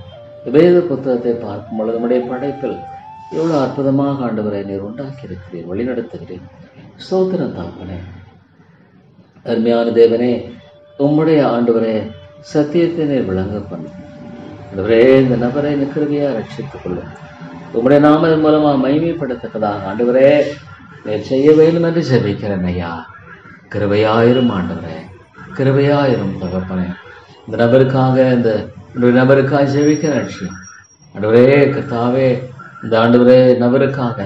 வேத புத்தகத்தை பார்க்கும் பொழுது நம்முடைய படைப்பில் எவ்வளவு அற்புதமாக ஆண்டவரை நீர் உண்டாக்கி இருக்கிறீர், வழிநடத்துகிறேன். ஸ்தோத்திரம் தகப்பனே. அருமையான தேவனே, உம்முடைய ஆண்டவரே சத்தியத்தை நீர் விளங்க பண்ணும் ஆண்டவரே. இந்த நபரை கிருபையா ரட்சித்துக் கொள்ளும். உம்முடைய நாமத்தின் மூலமாக மகிமைப்படத்தக்கதாக ஆண்டவரே நீர் செய்ய வேண்டும் என்று ஜெபிக்கிறேன் ஐயா. கிருபையாயிரும் ஆண்டவரே, கிருபையாயிரும் தகப்பனே. இந்த நபருக்காக ஜெபிக்கிற லட்சியம் ஆண்டவரே கர்த்தாவே. இந்த ஆண்டவரே நபருக்காக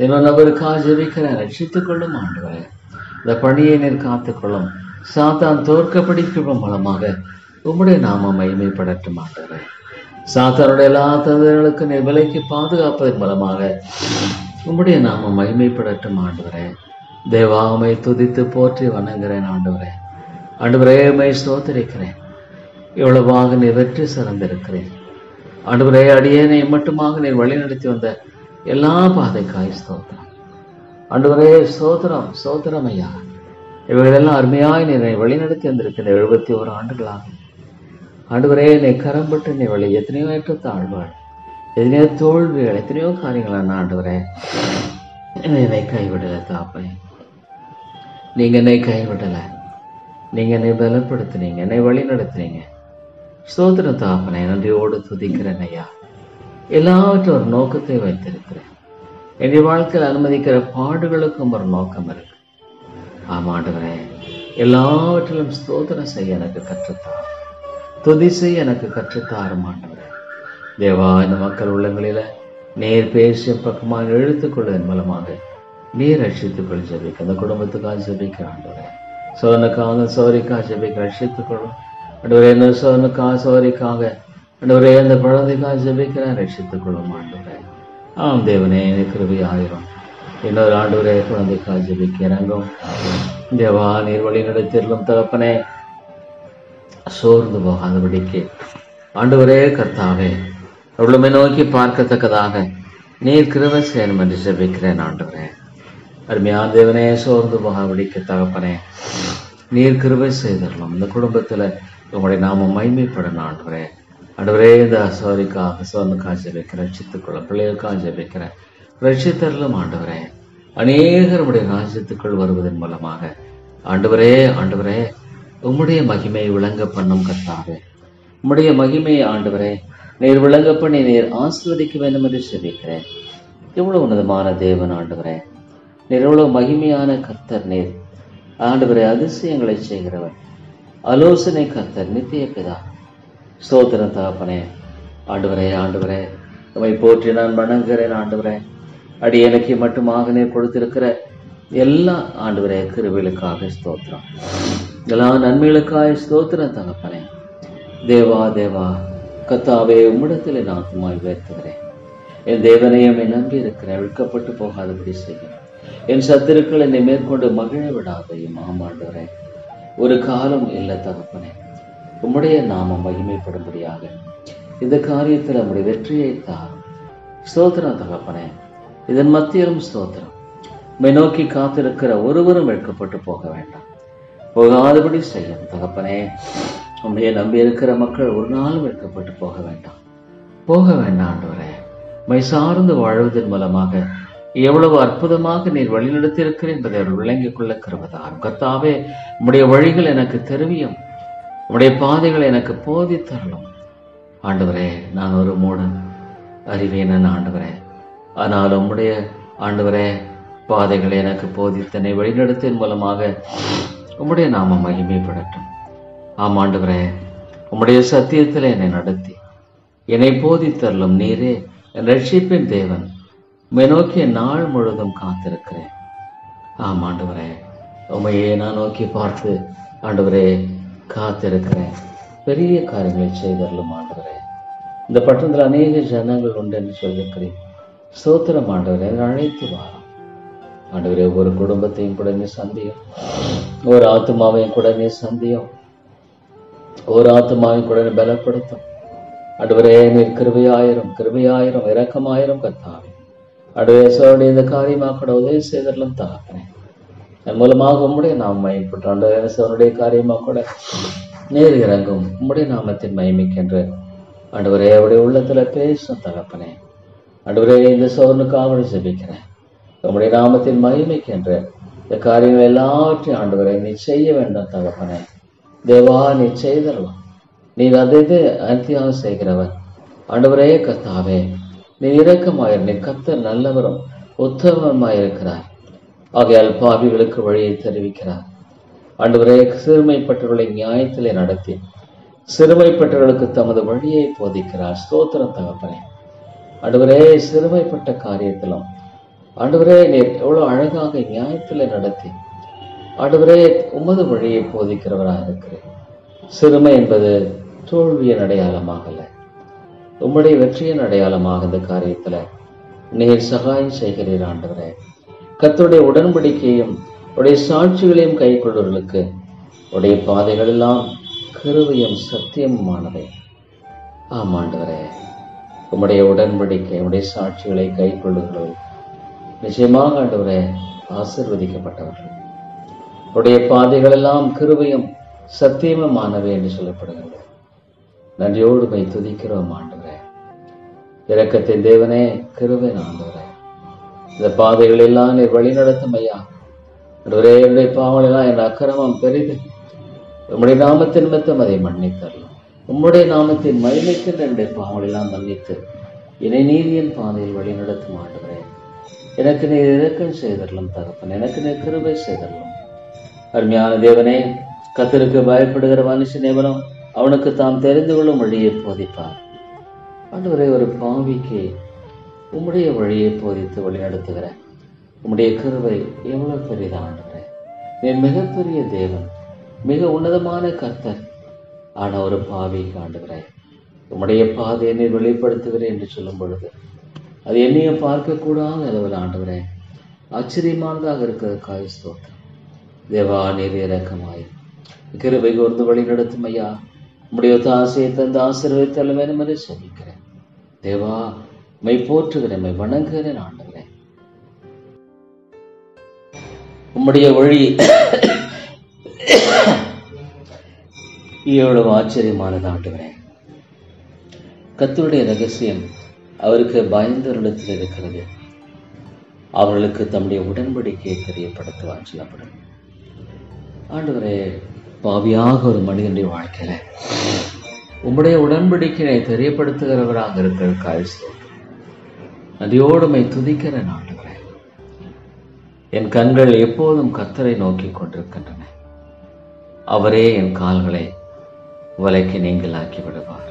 இன்னொரு நபருக்காக ஜெபிக்கிற ரட்சித்துக் கொள்ளும் ஆண்டவரே. இந்த பணியை நீர் காத்துக்கொள்ளும். சாத்தான் தோற்கப்படிக்கும் மூலமாக உம்முடைய நாமம் மகிமைப்படட்டும் ஆண்டவரே. சாத்தானுடைய எல்லா தந்திரங்களுக்கும் நீர் விலைக்கு பாதுகாப்பதன் மூலமாக உம்முடைய நாமம் மகிமைப்படட்டும் ஆண்டவரே. தேவா, உம்மை துதித்து போற்றி வணங்குகிறேன் ஆண்டவரே. ஆண்டவரே, உம்மை ஸ்தோத்திரிக்கிறேன். எவ்வளவாக நீர் வெற்றி சிறந்திருக்கிறேன் ஆண்டவரே. அடியேனை மட்டுமாக நீர் வழிநடத்தி வந்த எல்லா பாதைக்காய் ஸ்தோத்திரம் ஆண்டவரே. ஸ்தோத்திரம் ஐயா. இவைகளெல்லாம் அருமையாய் நீரை வழிநடத்தி வந்திருக்கிற 71 ஆண்டுகளாகும் ஆண்டவரே. என்னை கரம்பட்டு நீ வழி எத்தனையோ ஏற்ற தாழ்வாள், எத்தனையோ தோல்விகள், எத்தனையோ காரியங்களான ஆண்டவரே. என்னை கைவிடலை தாப்பை, நீங்க என்னை கைவிடலை. நீங்க என்னை பலப்படுத்தினீங்க, என்னை வழி நடத்தினீங்க. ஸ்தோத்திரம் தாப்பனை. நன்றியோடு துதிக்கிறேன் ஐயா. எல்லாவற்றும் ஒரு நோக்கத்தை வைத்திருக்கிறேன். என்னுடைய வாழ்க்கையில் அனுமதிக்கிற பாடுகளுக்கும் ஒரு நோக்கம் இருக்கு. ஆமாண்டவரே, எல்லாவற்றிலும் ஸ்தோத்திரம் செய்ய எனக்கு கற்றுத்தார், துதி செய்ய எனக்கு கற்றுத்தாரும் ஆண்டவரே. தேவா, இந்த மக்கள் உள்ளங்களில நேர் பேசிய பக்கமாக எழுத்துக்கொள்வதன் மூலமாக நீர் ரட்சித்துக்கொள் ஜெபிக்க அந்த குடும்பத்துக்காக ஜெபிக்க ஆண்டவரே. சோதனுக்காக சோரிக்காக ஜெபிக்க ரட்சித்துக்கொள்ளும் ஆண்டவரே. என்ன சோதனுக்காக சோரிக்காக ஆண்டவரே அந்த குழந்தைக்காக ஜெபிக்கிறேன், ரட்சித்துக்கொள்ளும் ஆண்டவரே. ஆம் தேவனே, கிருபை ஆயிரம். இன்னொரு ஆண்டவரே, குழந்தைக்காய் ஜெபிக்க இறங்கும் தேவா. நீர் வழி நடத்திலும் தகப்பனே, சோர்ந்து போகாதபடிக்கு ஆண்டவரே கர்த்தாவே, எவ்வளவுமே நோக்கி பார்க்கத்தக்கதாக நீர் கிருபை செய்யணும் என்று ஜெபிக்கிறேன் ஆண்டவரே. அருமையான தேவனே, சோர்ந்து போகாதபடிக்கு தகப்பனே நீர் கிருபை செய்தரலாம். இந்த குடும்பத்தில் உங்களுடைய நாமம் மகிமைப்படணும் ஆண்டவரே. ஆண்டவரே, இந்த சோரிக்காக சோர்னுக்காக ஜெபிக்கிறேன், ரட்சித்துக்குள்ள பிள்ளைகளுக்காக ஜெபிக்கிறேன், ரட்சித்தரலும் ஆண்டவரே. அநேகருடைய ராஜ்யத்துக்குள் வருவதன் மூலமாக ஆண்டவரே ஆண்டவரே உம்முடைய மகிமையை விளங்க பண்ணும் கர்த்தாவே. உம்முடைய மகிமையை ஆண்டவரே நீர் விளங்க பண்ணி நீர் ஆசீர்வதிக்க வேண்டும் என்று ஜெபிக்கிறேன். எவ்வளவு உன்னதமான தேவன் ஆண்டவரே, நீர் எவ்வளவு மகிமையான கர்த்தர். நீர் ஆண்டவரே அதிசயங்களை செய்கிறவர், ஆலோசனை கர்த்தர், நித்திய பிதா. ஸ்தோத்திரம் தகப்பனே. ஆண்டவரே ஆண்டவரே உம்மை போற்றி நான் வணங்குகிறேன் ஆண்டவரே. அடியேனுக்கு மட்டுமாக நீர் கொடுத்திருக்கிற எல்லா ஆண்டவரே கிருபைகளுக்காக ஸ்தோத்திரம், எல்லா நன்மைகளுக்காக ஸ்தோத்திரம் தகப்பனே. தேவா தேவா கர்த்தாவே, உம்மிடத்தில் நான் ஆத்துமாவை உயர்த்துகிறேன். என் தேவனையும் என் நம்பி இருக்கிறேன், விற்கப்பட்டு போகாதபடி செய்யும். என் சத்துருக்கள் என்னை மேற்கொண்டு மகிழ விடாதையும். ஆமாண்டவரே, ஒரு காலம் இல்லை தகப்பனே, உம்முடைய நாமம் மகிமைப்படும்படியாக இந்த காரியத்தில் நம்முடைய வெற்றியை தாரும். ஸ்தோத்திரம் தகப்பனே. இதன் மத்தியிலும் ஸ்தோத்திரம். உம்மை நோக்கி காத்திருக்கிற ஒருவரும் வெட்கப்பட்டு போக வேண்டாம், போகாதபடி செய்யும் தகப்பனே. உம்மையை நம்பி இருக்கிற மக்கள் ஒரு நாளும் வெட்கப்பட்டு போக வேண்டாம், போக வேண்டாம் ஆண்டவரே. உம்மை சார்ந்து வாழ்வதன் மூலமாக எவ்வளவு அற்புதமாக நீர் வழிநடத்தி இருக்கிறேன் என்பதை அவர் விளங்கிக் கொள்ள கிருபைதாரும். கர்த்தாவே, உம்முடைய வழிகள் எனக்கு தெரிவியும், உம்முடைய பாதைகளை எனக்கு போதித்தரலும் ஆண்டவரே. நான் ஒரு மூடன் அறிவேன் ஆண்டவரே, ஆனால் உம்முடைய ஆண்டவரே பாதைகளை எனக்கு போதித்தனை வழிநடத்தின் மூலமாக உம்முடைய நாம மகிமைப்படட்டும். ஆமாண்டவரே, உம்முடைய சத்தியத்தில் என்னை நடத்தி என்னை போதித்தரலும். நீரே என் ரட்சிப்பின் தேவன், உம்மை நோக்கி நாள் முழுவதும் காத்திருக்கிறேன். ஆமாண்டவரே, உம்மையே நான் நோக்கி பார்த்து ஆண்டவரே காத்திருக்கிறேன். பெரிய காரியங்களை செய்தரலும் ஆண்டவரே. இந்த பட்டணத்தில் அநேக ஜனங்கள் உண்டு என்று சொல்லியிருக்கிறேன். ஸ்தோத்திரம் ஆண்டவரே, அழைத்து வாரம் ஆண்டவரே. ஒவ்வொரு குடும்பத்தையும் கூட நீ சந்தியும், ஒரு ஆத்மாவையும் கூட நீ சந்தியும், ஒரு ஆத்மாவையும் கூட நீ பலப்படுத்தும் ஆண்டவரே. நீர் கிருபையாயிரம் கிருபையாயிரம் இரக்கமாயிரம் கர்த்தாவே. ஆண்டவரே, சோருடைய இந்த காரியமாக கூட உதவி செய்தரலும் தகப்பனே. அதன் மூலமாக உம்முடைய நாம் மயப்பட்டு ஆண்டவரே, சோருடைய காரியமாக கூட நேர் இறங்கும் உம்முடைய நாமத்தின் மகிமைக்கென்று ஆண்டவரே அவருடைய உள்ளத்துல பேசும் தகப்பனே. ஆண்டவரே, இந்த சோதனுக்காக ஜெபிக்கிறேன், உம்முடைய நாமத்தின் மகிமைக்கென்று இந்த காரியங்கள் எல்லாவற்றையும் ஆண்டவரே நீ செய்ய வேண்டும் தகப்பனே. தேவா, நீ செய்தரலாம், நீ அதை அத்தியாக செய்கிறவர் ஆண்டவரே. கர்த்தாவே, நீ இரக்கமாயிரு, நீ கர்த்தர் நல்லவரும் உத்தமமாயிருக்கிறார். ஆகையால் பாவிகளுக்கு வழியை தெரிவிக்கிறார் ஆண்டவரே. சிறுமைப்பட்டவர்களை நியாயத்திலே நடத்தி சிறுமைப்பட்டவர்களுக்கு தமது வழியை போதிக்கிறார். ஸ்தோத்திரம் தகப்பனே. ஆண்டவரே, சிறுமைப்பட்ட காரியத்திலும் ஆண்டவரே நீர் எவ்வளவு அழகாக நியாயத்திலே நடத்தி ஆண்டவரே உமது வழியை போதிக்கிறவராக இருக்கிறேன். சிறுமை என்பது தோல்வியின் அடையாளமாகல, உம்முடைய வெற்றியின் அடையாளமாக இந்த காரியத்துல நீர் சகாயம் செய்கிறீர் ஆண்டவரே. கர்த்தருடைய உடன்படிக்கையும் உடைய சாட்சிகளையும் கை கொள்வர்களுக்கு உடைய பாதைகள் எல்லாம் கிருபையும் சத்தியமுமானவை. ஆமாண்டவரே, உம்முடைய உடன்படிக்கை உடைய சாட்சிகளை கை கொள்ளுகிறவர்கள் நிச்சயமாக ஆண்டவரே ஆசீர்வதிக்கப்பட்டவர்கள். உடைய பாதைகள் எல்லாம் கிருபையும் சத்தியமுமானவை என்று சொல்லப்படுகிறது. நன்றியோடு மை துதிக்கிறோம் ஆண்டவரே. இரக்கத்தின் தேவனே, கிருபை ஆண்டவரே, இந்த பாதைகள் எல்லாம் நீர் வழி நடத்தும் ஐயா. ஆண்டவரே, என்னுடைய பாவங்கள் எல்லாம் என் அக்கிரமம் பெரிது, உம்முடைய நாமத்தின் நிமித்தம் அதை மன்னித்தரலாம். உம்முடைய நாமத்தின் மகிமைக்கு என்னுடைய பாவங்கள் எல்லாம் மன்னித்து என்னை நீதியின் பாதையில் வழி நடத்தும் ஆண்டவரே. எனக்கு நீர் இரக்கம் செய்தரலாம் தகப்பன், எனக்கு நீர் கிருபை செய்தரலாம். அருமையான தேவனே, கர்த்தருக்கு பயப்படுகிற மனுஷன் எவனும் அவனுக்கு தாம் தெரிந்து கொள்ளும் வழியை போதிப்பார். ஆண்டவரே, ஒரு பாவிக்கு உம்முடைய வழியை போதித்து வழி நடத்துகிற உம்முடைய கிருபை எவ்வளவு பெரியதா ஆண்டவரே. நீர் மிகப்பெரிய தேவன், மிக உன்னதமான கர்த்தர். ஆனா ஒரு பாவிக்கு ஆண்டவரே உம்முடைய பாதையை நீர் வெளிப்படுத்துகிறேன் என்று சொல்லும் பொழுது அது என்னையும் பார்க்கக்கூடாத அளவில் ஆண்டவரே ஆச்சரியமானதாக இருக்கிறதுக்காக ஸ்தோத்திரம். தேவா நீர் இரக்கமாய் கிருபை கூர்ந்து வழி நடத்தும் ஐயா. உம்முடைய ஆசையை தந்து ஆசீர்வதித்தல் வேணும் என்று சொல்லிக்கிறேன். தேவா மை போற்றுகிறேன், மை வணங்குகிறேன் ஆண்டவரே. உம்முடைய வழி எவ்வளவு ஆச்சரியமானது ஆண்டவரே. கர்த்தருடைய ரகசியம் அவருக்கு பயந்தவர்களிடத்தில் இருக்கிறது. அவர்களுக்கு தம்முடைய உடன்படிக்கையை தெரியப்படுத்துவார் சொல்லப்படும். ஆண்டவரே, பாவியாக ஒரு மனிதனுடைய வாழ்க்கையில உம்முடைய உடன்படிக்கையை தெரியப்படுத்துகிறவராக இருக்கிற காய்ச்சல் நதியோடுமை துதிக்கிறேன் ஆண்டவரே. என் கண்கள் எப்போதும் கர்த்தரை நோக்கி கொண்டிருக்கின்றன. அவரே என் கால்களை வலைக்கு நீங்களாக்கி விடுவார்.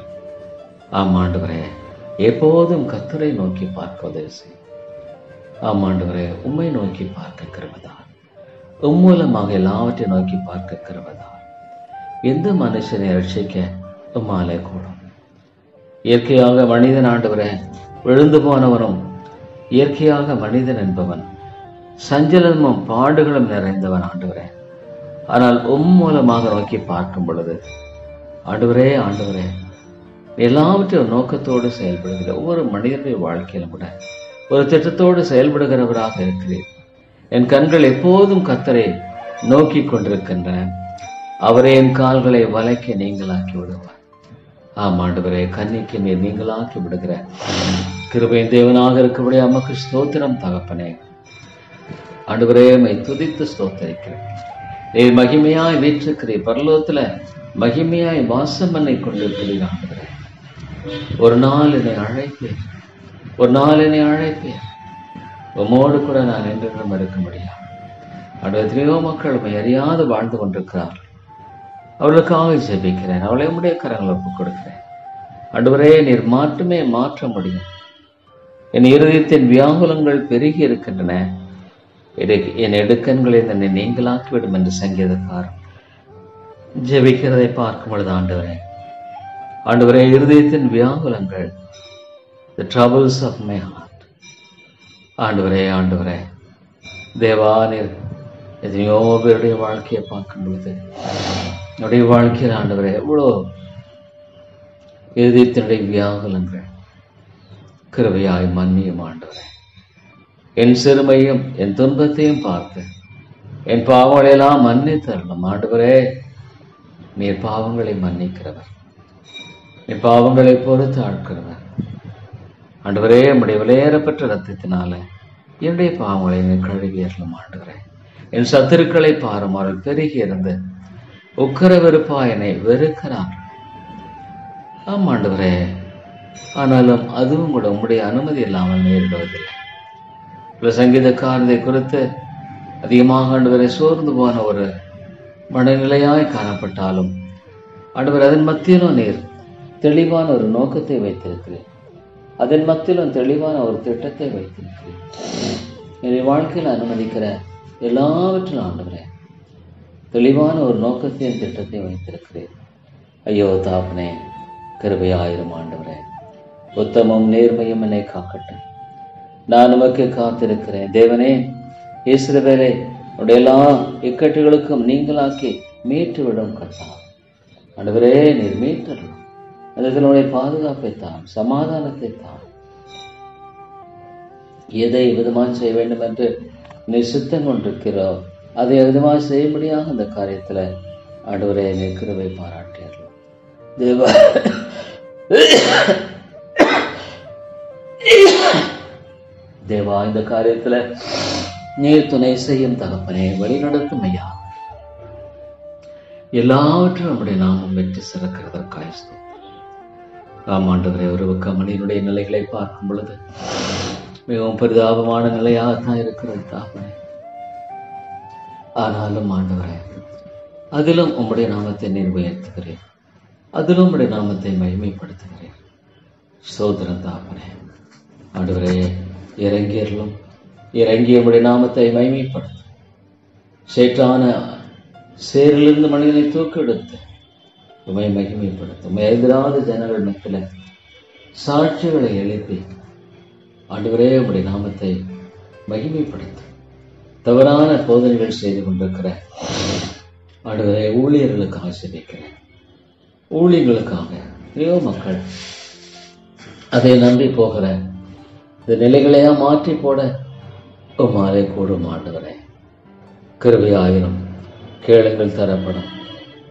ஆம் ஆண்டவரே, எப்போதும் கர்த்தரை நோக்கி பார்க்க உதவி செய்யும். ஆம் ஆண்டவரே, உம்மை நோக்கி பார்க்க கிருபைதான். மூலமாக எல்லாவற்றை நோக்கி பார்க்க கிருபைதான். எந்த மனுஷனை ரட்சிக்க உம்மாலே கூடும். இயற்கையாக மனிதன் ஆண்டவரே விழுந்து போனவனும், இயற்கையாக மனிதன் என்பவன் சஞ்சலமும் பாடுகளும் நிறைந்தவன் ஆண்டவரே. ஆனால் மூலமாக நோக்கி பார்க்கும் பொழுது ஆண்டவரே ஆண்டவரே எல்லாவற்றையும் நோக்கத்தோடு செயல்படுகிற ஒவ்வொரு மனிதனுடைய வாழ்க்கையிலும் கூட ஒரு திட்டத்தோடு செயல்படுகிறவராக இருக்கிறேன். என் கண்கள் எப்போதும் கர்த்தரை நோக்கி கொண்டிருக்கின்றன. அவரே என் கால்களை வலைக்கு நீங்களாக்கி விடுவார். ஆம் ஆண்டவரே, கன்னிக்கு நீர் நீங்களாக்கி விடுகிற கிருபையின் தேவனாக இருக்கக்கூடிய அம்மக்கு ஸ்தோத்திரம் தகப்பனே. ஆண்டவரே, மை துதித்து ஸ்தோத்தரிக்கிறேன். நீர் மகிமையாய் வீற்றிருக்கிறீர். பரலோகத்துல மகிமையாய் வாசம் பண்ணை கொண்டிருக்கிறீர் ஆண்டவரே. ஒரு நாள் என்னை அழைப்பேன், ஒரு நாள் என்னை அழைப்பேன். உம்மோடு கூட நான் என்றென்றும் இருக்க முடியாது. ஆண்டவரே, எத்தனையோ மக்கள் உம்மை அறியாது வாழ்ந்து கொண்டிருக்கிறார்கள். அவளுக்காக ஜெபிக்கிறேன். அவளை உம்முடைய கரங்களை ஒப்புக் கொடுக்கிறேன். ஆண்டவரே, நீர் மட்டுமே மாற்ற முடியும். என் இருதயத்தின் வியாகுலங்கள் பெருகி இருக்கின்றன. என் எடுக்கண்களை தன்னை நீங்களாக்கிவிடும் என்று சங்கீதக்காரன் ஜெபிக்கிறதை பார்க்கும் பொழுது ஆண்டவரே ஆண்டவரே, இருதயத்தின் வியாகுலங்கள், the troubles of my heart, ஆண்டவரே ஆண்டவரே தேவா, நீர் எத்தனையோ பேருடைய வாழ்க்கையை பார்க்கும் பொழுது என்னுடைய வாழ்க்கையில் ஆண்டவரே எவ்வளோ இருதயத்தினுடைய வியாகுலங்கள் கிருபையாய் மன்னியும் ஆண்டவரே. என் சிறுமையும் என் துன்பத்தையும் பார்த்து என் பாவங்களையெல்லாம் மன்னித்தரணும் ஆண்டவரே. நீர் பாவங்களை மன்னிக்கிறவர், நீ பாவங்களை பொறுத்து ஆட்கிறவர் ஆண்டவரே. நம்முடைய விலையேறப்பட்ட ரத்தத்தினால என்னுடைய பாவங்களை நீ கழுவியறலும் ஆண்டவரே. என் சத்துருக்களை பாரும், அவர்கள் பெருகி இருந்து உக்கர வெறுப்பா என்னை வெறுக்கிறார். ஆம் ஆண்டவரே, ஆனாலும் அதுவும் கூட உம்முடைய அனுமதி இல்லாமல் நேரிடுவதில்லை. சங்கீதக்காரதை குறித்து அதிகமாக ஆண்டவரை சோர்ந்து போன ஒரு மனநிலையாய் காணப்பட்டாலும் ஆண்டவர் அதன் மத்தியிலும் நீர் தெளிவான ஒரு நோக்கத்தை வைத்திருக்கிறேன். அதன் மத்தியிலும் தெளிவான ஒரு திட்டத்தை வைத்திருக்கிறேன். என் வாழ்க்கையில் அனுமதிக்கிற எல்லாவற்றிலும் ஆண்டவரே தெளிவான ஒரு நோக்கத்தையும் திட்டத்தை வைத்திருக்கிறேன். ஐயோ தாப்பனே, கிருபையாயிரும் ஆண்டவரே. உத்தமும் நேர்மையும் என்னை காக்கட்டும். நான் உமக்கு காத்திருக்கிறேன். தேவனே, இஸ்ரவேலை உடைய எல்லா இக்கட்டுகளுக்கும் நீங்களாக்கி மீட்டுவிடும் கட்டா ஆண்டவரே. நீர் மீட்டரும் அதனுடைய பாதுகாப்பை தான், சமாதானத்தை தான். எதை விதமாக செய்ய வேண்டும் என்று நீ சித்தம் கொண்டிருக்கிறோ அதை விதமாக செய்யும்படியாக அந்த காரியத்துல ஆண்டவரே நீர் கிருபை பாராட்டியர்கள். தேவா தேவா, இந்த காரியத்துல நீர் துணை செய்யும் தகப்பனே, வழி நடத்தும் ஐயா. எல்லாவற்றும் நம்முடைய நாமம் வெற்றி சிறக்கிறதற்காக ஆமாண்டவரே. ஒரு மனிதனுடைய நிலைகளை பார்க்கும் பொழுது மிகவும் பரிதாபமான நிலையாகத்தான் இருக்கிறது தாப்பனே. ஆனாலும் ஆண்டவரே, அதிலும் உம்முடைய நாமத்தை நீர் உயர்த்துகிறேன், அதிலும் உம்முடைய நாமத்தை மகிமைப்படுத்துகிறேன். சோதரன் தாப்பனே ஆண்டவரே, இறங்கிய உம்முடைய நாமத்தை மகிமைப்படுத்து. சேற்றான சேரிலிருந்து மனிதனை தூக்கெடுத்து உம்மை மகிமைப்படுத்தும். எதிராத ஜனங்கள் மத்தியில் சாட்சிகளை எழுப்பி ஆண்டவரே உம்முடைய நாமத்தை மகிமைப்படுத்தும். தவறான போதனைகள் செய்து கொண்டிருக்கிற ஆண்டவரே ஊழியர்களுக்காக ஜெபிக்கிறேன். ஊழியர்களுக்காக எத்தனையோ மக்கள் அதை நம்பி போகிற இந்த நிலைகளையா மாற்றி போட உம்மாலே கூடும். ஆண்டவரே கிருபையாயிரும். கேளுங்கள் தரப்படும்,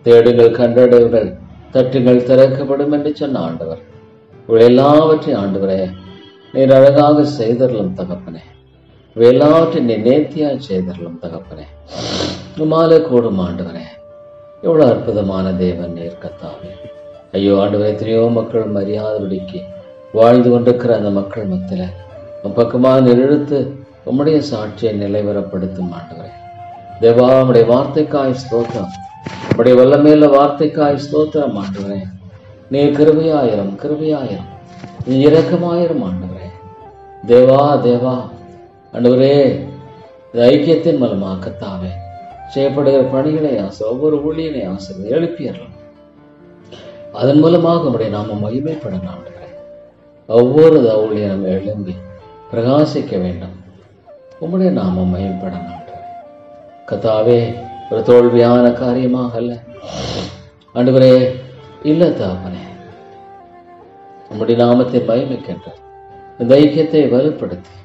தேடுங்கள் கண்டடைவுகள், தட்டுங்கள் திறக்கப்படும் என்று சொன்ன ஆண்டவர் எல்லாவற்றையும் ஆண்டவரே நீர் அழகாக செய்தரலும் தகப்பனே. எல்லாவற்றையும் நீ நேர்த்தியாய் செய்தரலும் தகப்பனே. உம்மாலே கூடும் ஆண்டவரே. எவ்வளவு அற்புதமான தேவன் நீர் கர்த்தாவே. ஐயோ ஆண்டவரே, எத்தனையோ மக்கள் மரியாதைபடிக்கு வாழ்ந்து கொண்டிருக்கிற அந்த மக்கள் மத்தியில உன் பக்கமாக நிறுத்து உம்முடைய சாட்சியை நிலைவரப்படுத்தும் ஆண்டவரே. தேவா, உம்முடைய வார்த்தைக்காய் ஸ்தோத்திரம், உம்முடைய வல்லமையுள்ள வார்த்தைக்காய் ஸ்தோத்திரம் ஆண்டவரே. நீ கிருபையாயிரம், கிருபையாயிரம், நீ இரக்கமாயிரம் ஆண்டவரே. தேவா தேவா ஆண்டவரே, இந்த ஐக்கியத்தின் மூலமாக கர்த்தாவே செய்யப்படுகிற பணிகளை ஒவ்வொரு ஊழியனை எழுப்பியறலாம். அதன் மூலமாக உம்முடைய நாம மகிமைப்படணும் ஆண்டவரே. ஒவ்வொரு ஊழியனும் எழும்பி பிரகாசிக்க வேண்டும். உம்முடைய நாம மகிமைப்படணும் ஆண்டவரே. கர்த்தாவே, ஒரு தோல்வியான காரியமாக அல்ல ஆண்டவரே, இல்ல தாப்பனே, உம்முடைய நாமத்தை மகிமைக்கின்ற இந்த ஐக்கியத்தை வலுப்படுத்தி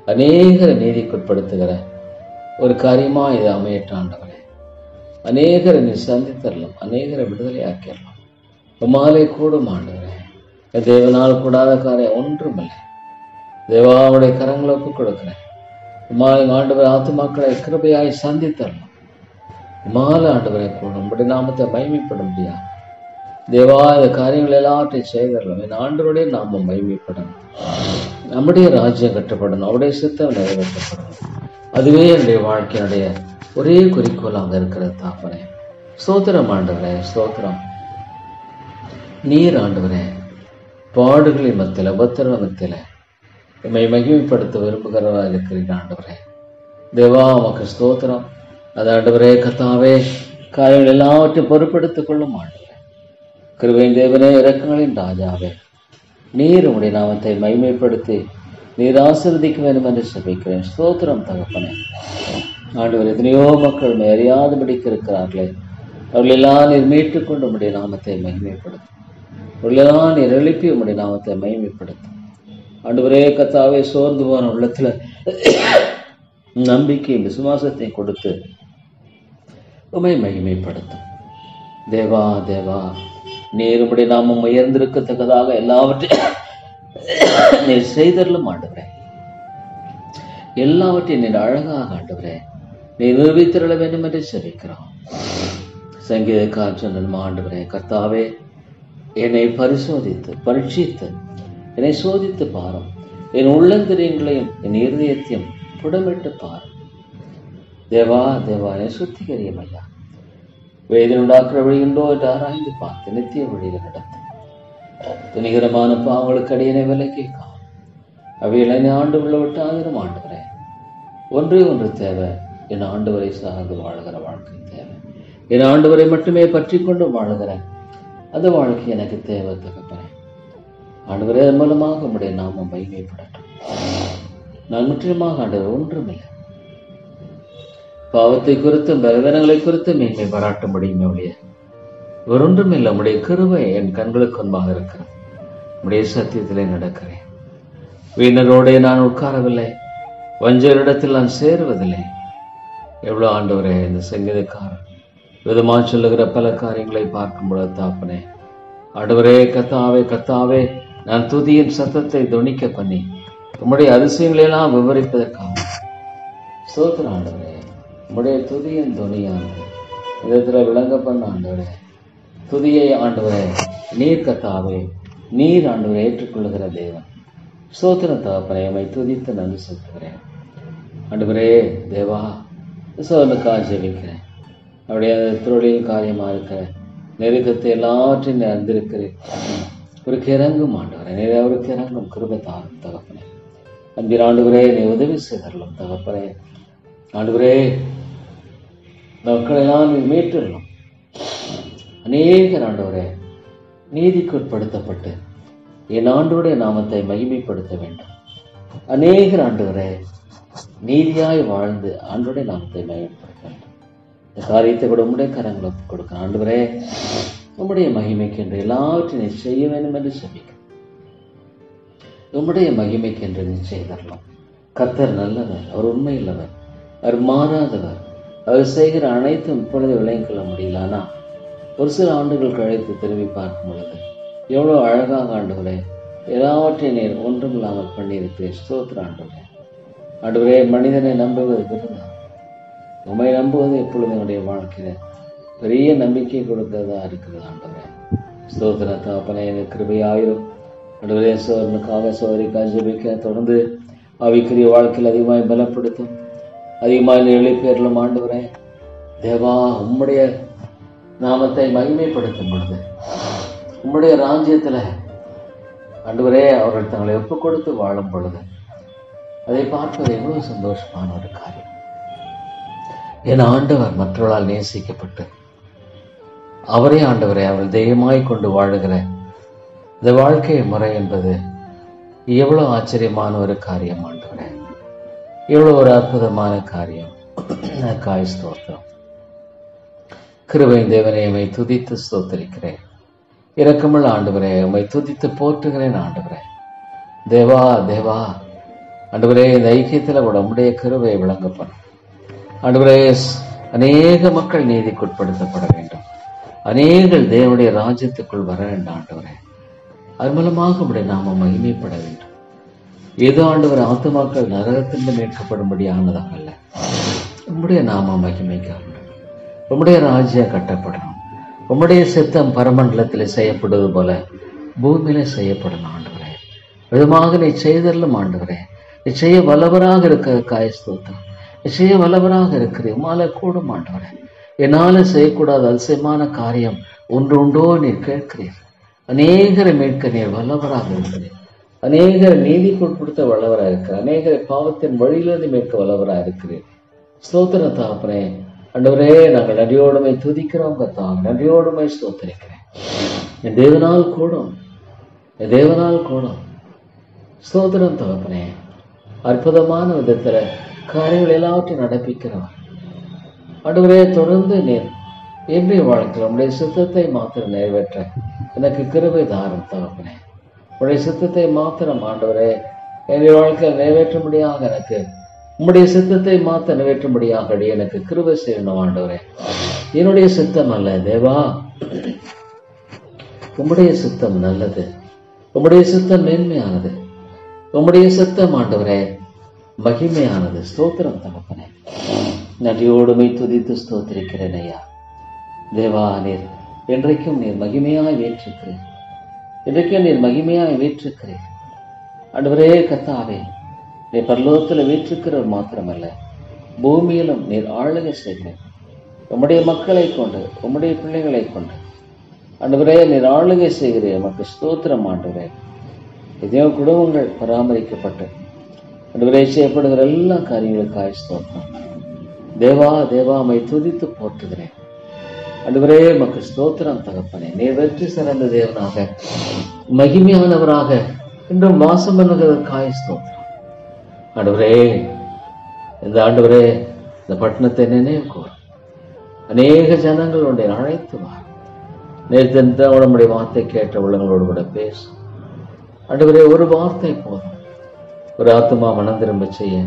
அநேகரை நீதிக்குட்படுத்துகிற ஒரு காரியமா இது அமையட்டாண்டவரே. அநேகரை நீ சந்தித்தரலாம், அநேகரை விடுதலை ஆக்கிடலாம். உம்மாலே கூடும் ஆண்டவரே. தேவனால் கூடாத காரியம் ஒன்றுமில்லை. தேவாவுடைய கரங்களை ஒப்புக் கொடுக்கிறேன். உம்மாலை ஆண்டவர் ஆத்துமாக்களை கிருபையாய் சந்தித்தரலாம். உம்மால ஆண்டவரை கூடும், உம்முடைய நாமத்தை மகிமைப்பட முடியாது. தேவா, இந்த காரியங்கள் எல்லாவற்றையும் செய்தரலாம். என் ஆண்டவருடைய நாமம் மகிமைப்படணும், நம்முடைய ராஜ்யம் கட்டப்படணும், அவருடைய சித்தம் நிறைவேற்றப்படணும். அதுவே என்னுடைய வாழ்க்கையினுடைய ஒரே குறிக்கோளாக இருக்கிறது தாப்பனே. ஸ்தோத்திரம் ஆண்டவரே, ஸ்தோத்திரம். நீர் ஆண்டவரே பாடுகளின் மத்தியில உபத்திரவ மத்தியில எம்மை மகிமைப்படுத்த விரும்புகிறவா இருக்கிறீங்க ஆண்டவரே. தேவா, உமக்கு ஸ்தோத்திரம். அது ஆண்டவரே கர்த்தாவே, காரியங்கள் எல்லாவற்றையும் பொறுப்பெடுத்துக் கொள்ளும் ஆண்டவரே. கிருபையின் தேவனே, இரக்கங்களின் ராஜாவே, நீர் உம்முடைய நாமத்தை மகிமைப்படுத்தி நீர் ஆசீர்வதிக்க வேண்டும் என்று ஜெபிக்கிறேன். ஸ்தோத்திரம் தகப்பனே. ஆண்டவர், எத்தனையோ மக்கள் அறியாதபடிக்கு இருக்கிறார்களே, அவர்கள் எல்லாம் நீர் மீட்டுக் கொண்டு உம்முடைய நாமத்தை மகிமைப்படுத்தும். அவர்களெல்லாம் நீர் எழுப்பி உம்முடைய நாமத்தை மகிமைப்படுத்தும். ஆண்டவரே கர்த்தாவே, சோர்ந்து போன உள்ளத்துல நம்பிக்கை விசுவாசத்தை கொடுத்து உம்மை மகிமைப்படுத்தும். தேவா தேவா, நீர் உம்முடைய நாமம் உயர்ந்திருக்கத்தக்கதாக எல்லாவற்றையும் நீர் செய்தரலும் ஆண்டவரே. எல்லாவற்றையும் நீர் அழகாக ஆண்டவரே நீர் நிரூபித்திரள வேண்டும் என்று ஜெபிக்கிறோம். சங்கீதக்காரன் சொன்ன ஆண்டவரே கர்த்தாவே, என்னை பரிசோதித்து பரீட்சித்து என்னை சோதித்து பாரும், என் உள்ளந்திரியங்களையும் என் இருதயத்தையும் புடமிட்டு பாரும். தேவா தேவா, என்னை சுத்திகரியும் ஐயா. வேதனை உண்டாக்குற வழியுண்டோ என்று ஆராய்ந்து பார்த்து நித்திய வழியில நடத்தும். துணிகரமான பாவங்களுக்கு அடியனை விலக்கி காணும். அவைகளை ஆண்டு உள்ள விட்டு ஆயிரம் ஆண்டவரே. ஒன்றே ஒன்று தேவை, என் ஆண்டவரை சார்ந்து வாழ்கிற வாழ்க்கை தேவை. என் ஆண்டவரை மட்டுமே பற்றி கொண்டு வாழ்கிற அந்த வாழ்க்கை எனக்கு தேவை தகப்பனே. ஆண்டவரே, அதன் மூலமாக உம்முடைய நாமம் மகிமைப்படட்டும். நான் முற்றிலுமாக ஆண்டவர் ஒன்றுமில்லை, பாவத்தை குறித்தும் பலவீனங்களை குறித்தும் மேன்மை பாராட்ட முடியுமே ஒழிய ஒன்றும் இல்லை. உம்முடைய கிருபை என் கண்களுக்கு முன்பாக இருக்கிறது. உம்முடைய சத்தியத்திலே நடக்கிறேன். வீணரோடே நான் உட்காரவில்லை, வஞ்சரிடத்தில் நான் சேருவதில்லை. எவ்வளோ ஆண்டவரே, இந்த சங்கீதக்காரன் விதமாக சொல்லுகிற பல காரியங்களை பார்க்கும் பொழுது தாப்பனே, ஆண்டவரே கர்த்தாவே கர்த்தாவே, நான் துதியின் சத்தத்தை துணிக்க பண்ணி உம்முடைய அதிசயங்களை எல்லாம் விவரிப்பதற்காக ஸ்தோத்திரம் ஆண்டவரே. உம்முடைய துதியின் துணியானது விதத்தில் விளங்க பண்ண ஆண்டவரே. துதியை ஆண்டவரே நீர் கர்த்தாவே, நீர் ஆண்டவரை ஏற்றுக்கொள்ளுகிற தேவன். ஸ்தோத்திரம் தகப்பனே, உம்மை துதித்து நன்றி செலுத்துகிறேன் ஆண்டவரே. தேவா, சோனுக்காக ஜெபிக்கிறேன். அவருடைய தொழில் காரியமாக இருக்கிற நெருக்கத்தை எல்லாவற்றையும் அறிந்திருக்கிறேன். அவருக்கு இறங்கும் ஆண்டவரே, நீர் அவருக்கு இறங்கும் கிருபை தாரும் தகப்பனே. அன்பின் ஆண்டவரே, நீ உதவி செய்தரலாம் தகப்பனே. ஆண்டவரே, மக்களெல்லாம் நீ மீட்டுடலாம். அநேக ஆண்டவரே நீதிக்குட்படுத்தப்பட்டு என் ஆண்டோடைய நாமத்தை மகிமைப்படுத்த வேண்டும். அநேகர் ஆண்டவரே நீதியாய் வாழ்ந்து ஆண்டோடைய நாமத்தை மகிமைப்படுத்த வேண்டும். இந்த காரியத்தை கூட உம்முடைய கரங்களை ஒப்புக் கொடுக்க ஆண்டவரே, உம்முடைய மகிமைக்கு என்று எல்லாவற்றையும் செய்ய வேண்டும் என்று சொல்லிக்க உம்முடைய மகிமைக்கு என்று நிச்சயம் தரலாம். கர்த்தர் நல்லவர், அவர் உண்மையுள்ளவர், அவர் மாறாதவர். அவர் செய்கிற அனைத்தும் இப்பொழுது விளங்கிக் கொள்ள முடியல. ஆனால் ஒரு சில ஆண்டுகள் கழித்து திரும்பி பார்க்கும் பொழுது எவ்வளோ அழகாக ஆண்டவரே எல்லாவற்றையும் நீர் ஒன்றுமில்லாமல் பண்ணியிருக்கிறேன். ஸ்தோத்திர ஆண்டவரே. ஆண்டவரே, மனிதனை நம்புவது விருதா, உண்மை நம்புவது எப்பொழுது என்னுடைய வாழ்க்கையில பெரிய நம்பிக்கை கொடுக்கிறதா இருக்கிறது. ஆண்டவரே ஸ்தோத்திர தகப்பனே, எனக்கு கிருபையாயிரும். ஆண்டவரே, சோதனுக்காக சோதரிக்காக ஜெபிக்க தொடர்ந்து ஆவிக்குரிய வாழ்க்கையில் அதிகமாக பலப்படுத்தும், அதிகமாக எழுப்பேறலும். ஆண்டவரே தேவா, உம்முடைய நாமத்தை மகிமைப்படுத்தும் பொழுது உம்முடைய ராஜ்யத்தில் ஆண்டவரே அவர்கள் தங்களை ஒப்புக் கொடுத்து வாழும் பொழுது அதை பார்ப்பது எவ்வளவு சந்தோஷமான ஒரு காரியம். என் ஆண்டவர் மற்றவர்களால் நேசிக்கப்பட்டு அவரே ஆண்டவரை அவர்கள் தெய்வமாய் கொண்டு வாழுகிற இந்த வாழ்க்கை முறை என்பது எவ்வளவு ஆச்சரியமான ஒரு காரியம். ஆண்டவரே, எவ்வளவு ஒரு அற்புதமான காரியம். காய் ஸ்தோத்திரம். கிருபை தேவனே, உம்மை துதித்து ஸ்தோத்தரிக்கிறேன். இரக்கமுள்ள ஆண்டவரே, உம்மை துதித்து போற்றுகிறேன். ஆண்டவரே தேவா தேவா, ஆண்டவரே இந்த ஐக்கியத்தில் கூட உம்முடைய கிருபை விளங்கப்படும். ஆண்டவரே, அநேக மக்கள் நீதிக்குட்படுத்தப்பட வேண்டும், அநேகர்கள் தேவனுடைய ராஜ்யத்துக்குள் வர வேண்டும். ஆண்டவரே, அது மூலமாக உம்முடைய நாம மகிமைப்பட வேண்டும். ஏதோ ஆண்டவர் ஆத்துமாக்கள் நரகத்திலிருந்து மீட்கப்படும்படியானதாக அல்ல, உம்முடைய நாம மகிமைக்காக உம்முடைய ராஜ்யம் கட்டப்படணும். உம்முடைய சித்தம் பரமண்டலத்தில் செய்யப்படுவது போல பூமியில செய்யப்படணும். ஆண்டவரே விதமாக நீ செய்தரலும். ஆண்டவரே, நீ செய்ய வல்லவராக இருக்க காயஸ்தோத்திரம். நீ செய்ய வல்லவராக இருக்கிறேன். உமால கூடும். ஆண்டவரே, என்னால செய்யக்கூடாத அதிசயமான காரியம் ஒன்று உண்டோ நீர் கேட்கிறீர். அநேகரை மீட்க நீர் வல்லவராக இருக்கிறேன். அநேகரை நீதிக்குட்படுத்த வல்லவராக இருக்கிறேன். அநேகரை பாவத்தின் வழியிலிருந்து மீட்க வல்லவராக இருக்கிறேன். ஸ்தோத்திர தகப்பனே, ஆண்டவரே, நாங்கள் நன்றியோடுமை துதிக்கிறோம். கர்த்தாவே, நன்றியோடுமை ஸ்தோத்திரிக்கிறேன். என் தேவனால் கூடும், என் தேவனால் கூடும். ஸ்தோத்திரம் தகப்பனே. அற்புதமான விதத்துல காரியங்கள் எல்லாவற்றையும் நடப்பிக்கிறவர் ஆண்டவரே. தொடர்ந்து நீர் என்னுடைய வாழ்க்கையில் உடைய சித்தத்தை மாத்திரம் நிறைவேற்ற எனக்கு கிருபை தாரும் தகப்பனே. உடைய சித்தத்தை மாத்திரம் ஆண்டவரே என்னுடைய வாழ்க்கையில் நிறைவேற்றும்படியாக எனக்கு உம்முடைய சித்தத்தை மாத்த நிறைவேற்றும்படியாக எனக்கு கிருபை செய்யணும். ஆண்டவரே, என்னுடைய சித்தம் அல்ல தேவா, உம்முடைய சித்தம் நல்லது, உம்முடைய சித்தம் மேன்மையானது, உம்முடைய சித்தம் ஆண்டவரே மகிமையானது. ஸ்தோத்திரம் தகப்பனே. நன்றியோடுமை துதித்து ஸ்தோத்திரிக்கிறேன் ஐயா. தேவா, நீர் என்றைக்கும் நீர் மகிமையாய் வீற்றிருக்கிறேன். இன்றைக்கும் நீர் மகிமையாய் வீற்றிருக்கிறேன். ஆண்டவரே கர்த்தாவே, நீ பரலோகத்தில் வீற்றிருக்கிறவர் மாத்திரமல்ல, பூமியிலும் நீர் ஆளுகை செய்கிறேன். உம்முடைய மக்களை கொண்டு, உம்முடைய பிள்ளைகளை கொண்டு ஆண்டவரே நீர் ஆளுகை செய்கிறேன். நமக்கு ஸ்தோத்திரம். ஆண்டவரே, இதே குடும்பங்கள் பராமரிக்கப்பட்டு ஆண்டவரே செய்யப்படுகிற எல்லா காரியங்களுக்காய் ஸ்தோத்திரம். தேவா தேவா, உம்மை துதித்து போற்றுகிறேன். ஆண்டவரே உமக்கு ஸ்தோத்திரம் தகப்பனே. நீர் வெற்றி சிறந்த தேவனாக மகிமையானவராக இன்றும் வாசம் பண்ணுகிறதற்காய் ஸ்தோத்திரம். ஆண்டவரே, இந்த ஆண்டவரே இந்த பட்டணத்தை நினைவு கூறும். அநேக ஜனங்கள் உன்னை அழைத்து வா. நேற்று நம்முடைய வார்த்தை கேட்ட உள்ளங்களோடு கூட பேசும். ஆண்டவரே, ஒரு வார்த்தை போதும், ஒரு ஆத்மா மனம் திரும்ப செய்ய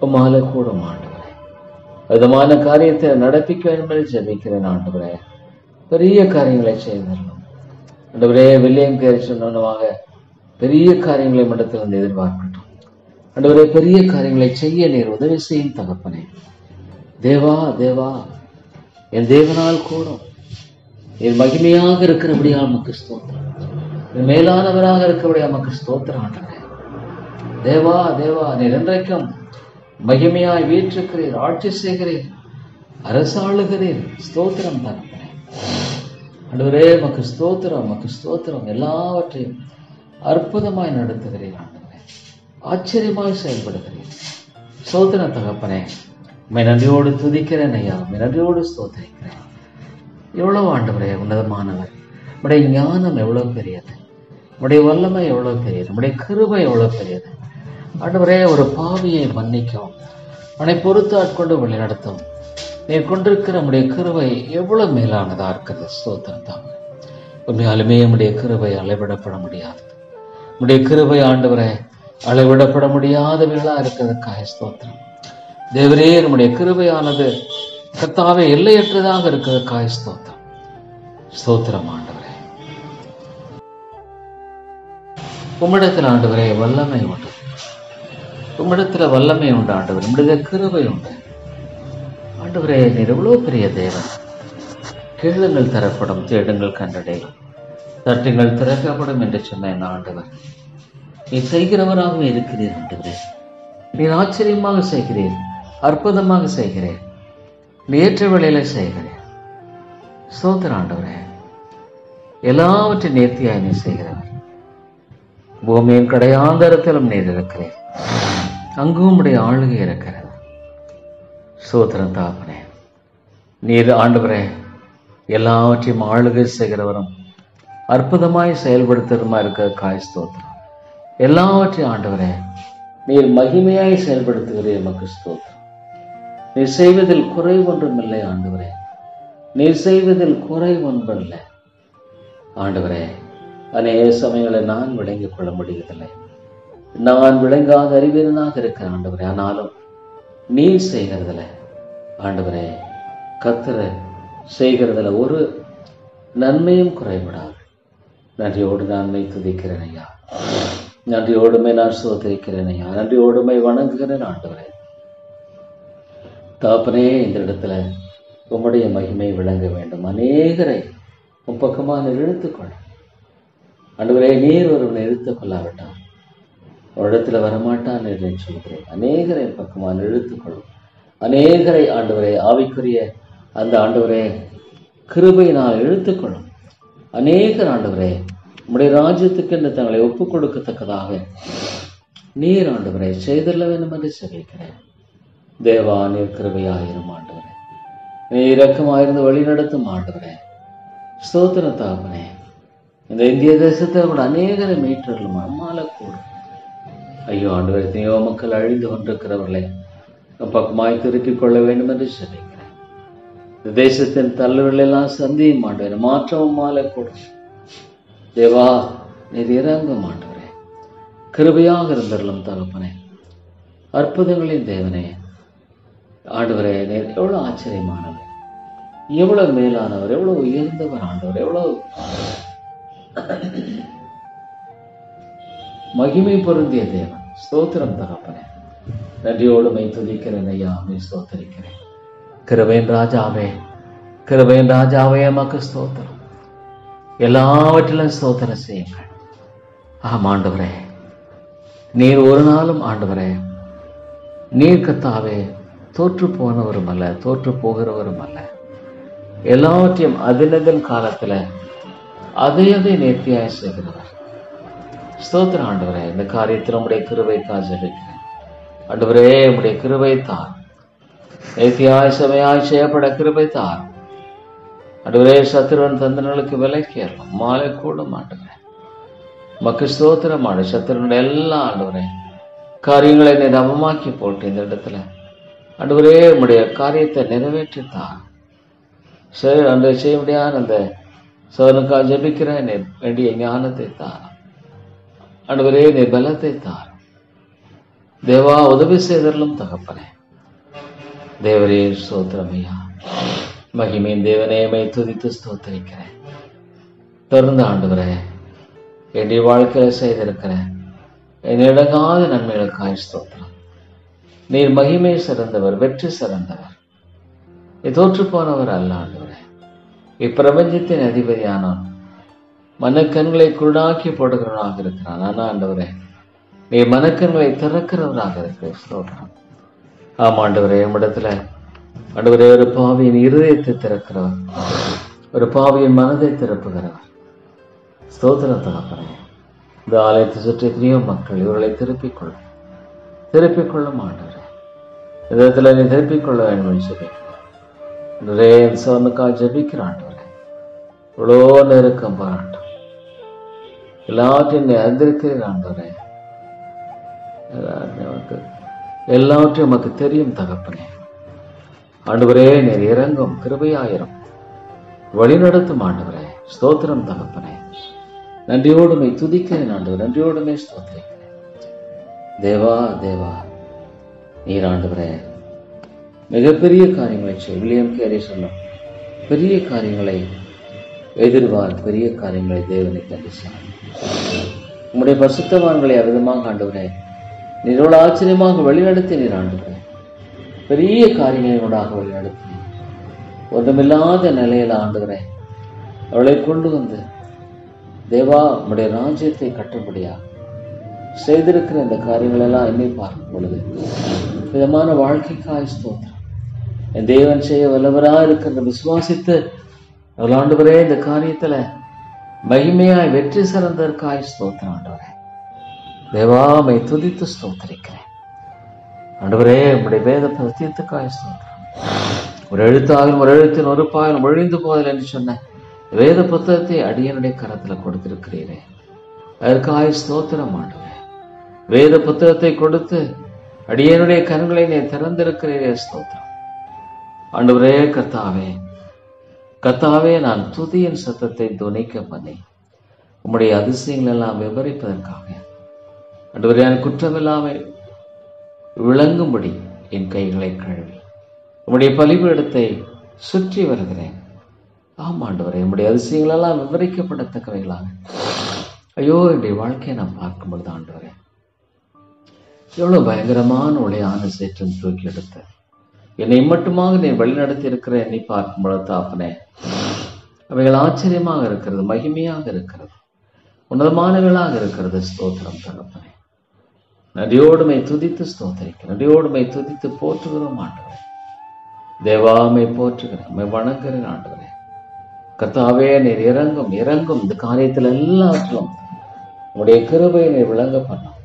உம்மால கூடும். ஆண்டவரே, விதமான காரியத்தை நடப்பிக்க வேண்டும் என்று ஜெபிக்கிறேன். ஆண்டவரே, பெரிய காரியங்களை செய்தரணும். ஆண்டவரே, வில்லியம் கேரி சொன்னவாக பெரிய காரியங்களை மட்டத்தில் எதிர்பார்க்கட்டும். ஆண்டவரே, பெரிய காரியங்களை செய்ய நீர் உதவி செய்யும் தகப்பனே. தேவா தேவா, என் தேவனால் கூடும். என் மகிமையாக இருக்கிறபடியா நமக்கு ஸ்தோத்திரம். என் மேலானவராக இருக்கிறபடியா நமக்கு ஸ்தோத்திரம். ஆண்டவரே தேவா தேவா, நீர் என்றைக்கும் மகிமையாய் வீற்றிருக்கிறீர், ஆட்சி செய்கிறீர், அரசாளுகிறீர். ஸ்தோத்திரம் தகப்பனே. ஆண்டவரே உமக்கு ஸ்தோத்திரம், உமக்கு ஸ்தோத்திரம். எல்லாவற்றையும் அற்புதமாய் நடத்துகிறீர். ஆண்டவரே, ஆச்சரியமாய் செயல்படுகிறீர். ஸ்தோத்திரம் தகப்பனே. உம்மை நன்றியோடு துதிக்கிறேன் ஐயா, உம்மை நன்றியோடு ஸ்தோத்திரிக்கிறேன். எவ்வளவு ஆண்டவரே உன்னதமானவர். உம்முடைய ஞானம் எவ்வளவு பெரியது, உம்முடைய வல்லமை எவ்வளவு பெரியது, உம்முடைய கிருபை எவ்வளவு பெரியது. ஆண்டவரே, ஒரு பாவியை மன்னிக்கவும் அவனை பொறுத்து ஆட்கொண்டு வழிநடத்தும் நீர் கொண்டிருக்கிற நம்முடைய கிருபை எவ்வளவு மேலானதா இருக்கிறது. ஸ்தோத்திரம் தான். உண்மையாலுமே நம்முடைய கிருபை அளவிடப்பட முடியாது. நம்முடைய கிருபை ஆண்டவரே அளவிடப்பட முடியாதவைகளா இருக்கிறதுக்காக ஸ்தோத்திரம். தேவரே, நம்முடைய கிருபையானது கர்த்தாவே எல்லையற்றதாக இருக்கிறதுக்காக ஸ்தோத்திரம். ஸ்தோத்திரம் ஆண்டவரே. உம்மிடத்தில் ஆண்டவரே வல்லமை உண்டு. உம்மிடத்துல வல்லமை உண்டு ஆண்டவர். நம்முடைய கிருபை உண்டு ஆண்டவரே. நீர் எவ்வளவு பெரிய தேவன். கேளுங்கள் தரப்படும், தேடுங்கள் கண்டடையும், தட்டுங்கள் திறக்கப்படும் என்று சொன்ன என்ன ஆண்டவர், நீ செய்கிறவராகவே இருக்கிறீர் ஆண்டவரே. நீர் ஆச்சரியமாக செய்கிறீர், அற்புதமாக செய்கிறேன், ஏற்ற வேளையில செய்கிறேன். ஸ்தோத்திரம் ஆண்டவரே. எல்லாவற்றையும் நேர்த்தியாய் நீ செய்கிறவர். பூமியின் கடையாந்தரத்திலும் நீர் இருக்கிறேன், அங்கும் உடைய ஆளுகை இருக்கிறது. ஸ்தோத்திரம் தாப்பனே. நீர் ஆண்டவரே எல்லாவற்றையும் ஆளுகை செய்கிறவரும் அற்புதமாய் செயல்படுத்துறதுமா இருக்க காய் ஸ்தோத்திரம். எல்லாவற்றையும் ஆண்டவரே நீர் மகிமையாய் செயல்படுத்துகிறீர். எமக்கு ஸ்தோத்திரம். நீர் செய்வதில் குறை ஒன்றும் இல்லை ஆண்டவரே. நீர் செய்வதில் குறை ஒன்றில்லை ஆண்டவரே. அநேக சமயங்களை நான் விளங்கிக் கொள்ள முடிவதில்லை. நான் விளங்காத அறிவீரனாக இருக்கிறேன் ஆண்டவரே. ஆனாலும் நீர் செய்கிறதில்ல ஆண்டவரே, கர்த்தர் செய்கிறதில்ல ஒரு நன்மையும் குறைவிடாது. நன்றியோடு நான் துதிக்கிறேன் ஐயா. நன்றியோடுமை நான் சோதரிக்கிறேன் ஐயா. நன்றியோடுமை வணங்குகிறேன் ஆண்டவரே. தாப்பனே, இந்த இடத்துல உம்முடைய மகிமை விளங்க வேண்டும். அநேகரை உன் பக்கமாக நீர் இழுத்துக்கொள் ஆண்டவரே. நீர் ஒருவனை இழுத்துக் கொள்ளாவிட்டான் ஒரு இடத்துல வரமாட்டான் என்று சொல்கிறேன். அநேகரை பக்கமாக இழுத்துக்கொள்ளும். அநேகரை ஆண்டவரே ஆவிக்குரிய அந்த ஆண்டவரே கிருபையினால் இழுத்துக்கொள்ளும். அநேகர் ஆண்டவரே உம்முடைய ராஜ்யத்துக்கு என்று தங்களை ஒப்புக் கொடுக்கத்தக்கதாக நீர் ஆண்டவரை செய்தல்ல வேண்டும் என்று சொல்லிக்கிறேன். தேவா, நீர் கிருபையாயிரும் ஆண்டவரே. நீர் இரக்கமாயிருந்து வழி நடத்தும் ஆண்டவரே. ஸ்தோத்திரம் தாப்பனே. இந்த இந்திய தேசத்தை கூட அநேகரை மீட்டர்களும் அம்மால கூடும். ஐயோ ஆண்டவரே, எத்தனையோ மக்கள் அழிந்து கொண்டிருக்கிறவர்களை பக்கமாய் திருப்பிக் கொள்ள வேண்டும் என்று சொல்லிக்கிறேன். இந்த தேசத்தின் தள்ளுவெல்லாம் சந்தியும் ஆண்டவரே. மாற்றமும் மாலை கூடும். தேவா, நீர் இறங்கும் ஆண்டவரே. கிருபையாக இருந்தருளும் தகப்பனே. அற்புதங்களின் தேவனே ஆண்டவரே, நீர் எவ்வளவு ஆச்சரியமானவர், எவ்வளவு மேலானவர், எவ்வளவு உயர்ந்தவர் ஆண்டவர், எவ்வளவு மகிமை பொருந்திய தேவன். ஸ்தோத்திரம் தகப்பனே. நன்றியோடு துதிக்கிறேன் ஐயா. ஸ்தோத்தரிக்கிறேன். கிருபையின் ராஜாவே, கிருபையின் ராஜாவே, எமக்கு ஸ்தோத்திரம். எல்லாவற்றிலும் ஸ்தோத்திரம் செய்யுங்கள். ஆண்டவரே, நீர் ஒரு நாளும் ஆண்டவரே நீர் கர்த்தாவே தோற்று போனவரும் அல்ல, தோற்று போகிறவரும் அல்ல. எல்லாவற்றையும் அதினதன் காலத்துல அதை நேர்த்தியாய் செய்கிறவர். ஸ்தோத்திரம் ஆண்டவரே. இந்த காரியத்தில் உம்முடைய கிருபை காஜலிக்கிறேன் ஆண்டவரே. உம்முடைய கிருபை தார். நேர்த்தியாய் சபையாய் செய்யப்பட கிருபை தார் ஆண்டவரே. சத்துருவன் தந்தனங்களுக்கு விலைக்கேறலாம் மாலை கூடும் ஆண்டவரே. மக்கு ஸ்தோத்திரம் ஆண்டு. சத்துருவனுடைய எல்லா ஆண்டவரே காரியங்களை நீர் அவமாக்கி போட்டு இந்த இடத்துல ஆண்டவரே உம்முடைய காரியத்தை நிறைவேற்றித்தார். சரி, அன்றைய செய்ய முடியாத அந்த சோதனுக்காக ஜபிக்கிற நீர் வேண்டிய ஞானத்தை தார் ஆண்டவரே. நீர் பலத்தை தார் தேவா. உதவி செய்தலும் தகப்பனே. தேவரே ஸ்தோத்திரமையா. மகிமையின் தேவனே, மை துதித்து ஸ்தோத்திரிக்கிறேன். தொடர்ந்து ஆண்டவரே என்னுடைய வாழ்க்கையில செய்திருக்கிறேன் என்னிடங்காத நன்மைகளுக்காய் ஸ்தோத்திரம். நீர் மகிமை சிறந்தவர், வெற்றி சிறந்தவர், தோற்று போனவர் அல்ல ஆண்டவரே. இப்பிரபஞ்சத்தின் அதிபதியானவன் மனக்கண்களை குருடாக்கி போடுகிறவனாக இருக்கிறான். ஆனா ஆண்டவரே நீர் மனக்கண்களை திறக்கிறவராக இருக்கிற ஸ்தோத்திரம். ஆமாண்டவரே, நம்மிடத்துல ஆண்டவரே ஒரு பாவியின் இருதயத்தை திறக்கிறவர், ஒரு பாவியின் மனதை திறப்புகிறவர். ஸ்தோத்திரம் தகப்பனே. இந்த ஆலயத்தை சுற்றி எத்தனையோ மக்கள் இவர்களை திருப்பிக் கொள்ளும் ஆண்டவரே. விதத்துல நீ திருப்பிக் கொள்ள வேண்டும் சொல்லி சோனுக்காக ஜபிக்கிற ஆண்டவரே. இவ்வளோ நெருக்கம் பாராட்டும் எல்லாத்தையும் நீ அறிந்திருக்கிறீர் ஆண்டவரே. நமக்கு எல்லாவற்றையும் நமக்கு தெரியும் தகப்பனே. ஆண்டவரே, நீர் இறங்கும், கிருபையாயிரும், வழிநடத்தும் ஆண்டவரே. ஸ்தோத்திரம் தகப்பனே. நன்றியோடுமை துதிக்கிறேன் ஆண்டவர், நன்றியோடுமே ஸ்தோத்திரிக்கிறேன். தேவா தேவா, நீர் ஆண்டவரே மிகப்பெரிய காரியங்களை செய். வில்லியம் கேரி சொல்லும், பெரிய காரியங்களை எதிர்வார், பெரிய காரியங்களை தேவனை கண்டிச்சார். உம்முடைய பரிசுத்தவான்களை அவிதமாக ஆண்டவரே நீரோட ஆச்சரியமாக வழிநடத்தி நீர் ஆண்டவரே பெரிய காரியங்களை உண்டாக வழிநடத்தி ஒன்றுமில்லாத நிலையில ஆண்டவரே அவளை கொண்டு வந்து தேவா உம்முடைய ராஜ்யத்தை கட்டும்படியா செய்திருக்கிற இந்த காரியங்கள் எல்லாம் என்னை பார்க்கும் பொழுது விதமான வாழ்க்கைக்காய் ஸ்தோத்திரம். என் தேவன் செய்ய வல்லவராக இருக்கிற விசுவாசித்து அவள் ஆண்டவரே இந்த காரியத்துல மகிமையாய் வெற்றி சிறந்ததற்காய் ஸ்தோத்திரம் ஆண்டவரே. தேவாமை துதித்து ஸ்தோத்திரிக்கிறேன் ஆண்டவரே. உம்முடைய வேத பத்தியத்துக்காய் ஸ்தோத்திரம். ஒரு எழுத்தாலும் ஒரு எழுத்தின் ஒரு பாயிலும் ஒழிந்து போதல் என்று சொன்ன வேத புத்தகத்தை அடியனுடைய கரத்துல கொடுத்திருக்கிறீரே, அதற்காய் ஸ்தோத்திரம் ஆண்டவரே. வேத புத்தகத்தை கொடுத்து அடியனுடைய கண்களை நீ திறந்திருக்கிறீரே, ஸ்தோத்திரம் ஆண்டவரே. கர்த்தாவே கர்த்தாவே, நான் துதியின் சத்தத்தை துணிக்க பண்ணி உம்முடைய அதிசயங்கள் எல்லாம் விவரிப்பதற்காக ஆண்டவரே நான் குற்றமில்லாமல் விளங்கும்படி என் கைகளை கழுவி உம்முடைய பலிபீடத்தை சுற்றி வருகிறேன். ஆம் ஆண்டவரே, உம்முடைய அதிசயங்கள் எல்லாம் விவரிக்கப்படத்தக்கவைகளாக ஐயோ என்னுடைய வாழ்க்கையை நான் பார்க்கும் பொழுது ஆண்டவரே எவ்வளவு பயங்கரமான உளையான சேற்றம் தூக்கி எடுத்த என்னை மட்டுமாக நீ வழிநடத்தி இருக்கிற என்னை பார்க்கும் பொழுது தாப்பனே அவைகள் ஆச்சரியமாக இருக்கிறது, மகிமையாக இருக்கிறது, உன்னதமானவர்களாக இருக்கிறது. ஸ்தோத்திரம் தகப்பனே. நன்றியோடுமை துதித்து ஸ்தோத்தரிக்கிறேன், நன்றியோடுமை துதித்து போற்றுகிறோம் ஆண்டவரே. தேவாமை போற்றுகிறேன், வணங்குகிறேன் ஆண்டவரே. கர்த்தாவே நீர் இறங்கும் இறங்கும் இந்த காரியத்தில் எல்லாவற்றிலும் உடைய கிருபையை நீர் விளங்க பண்ணும்,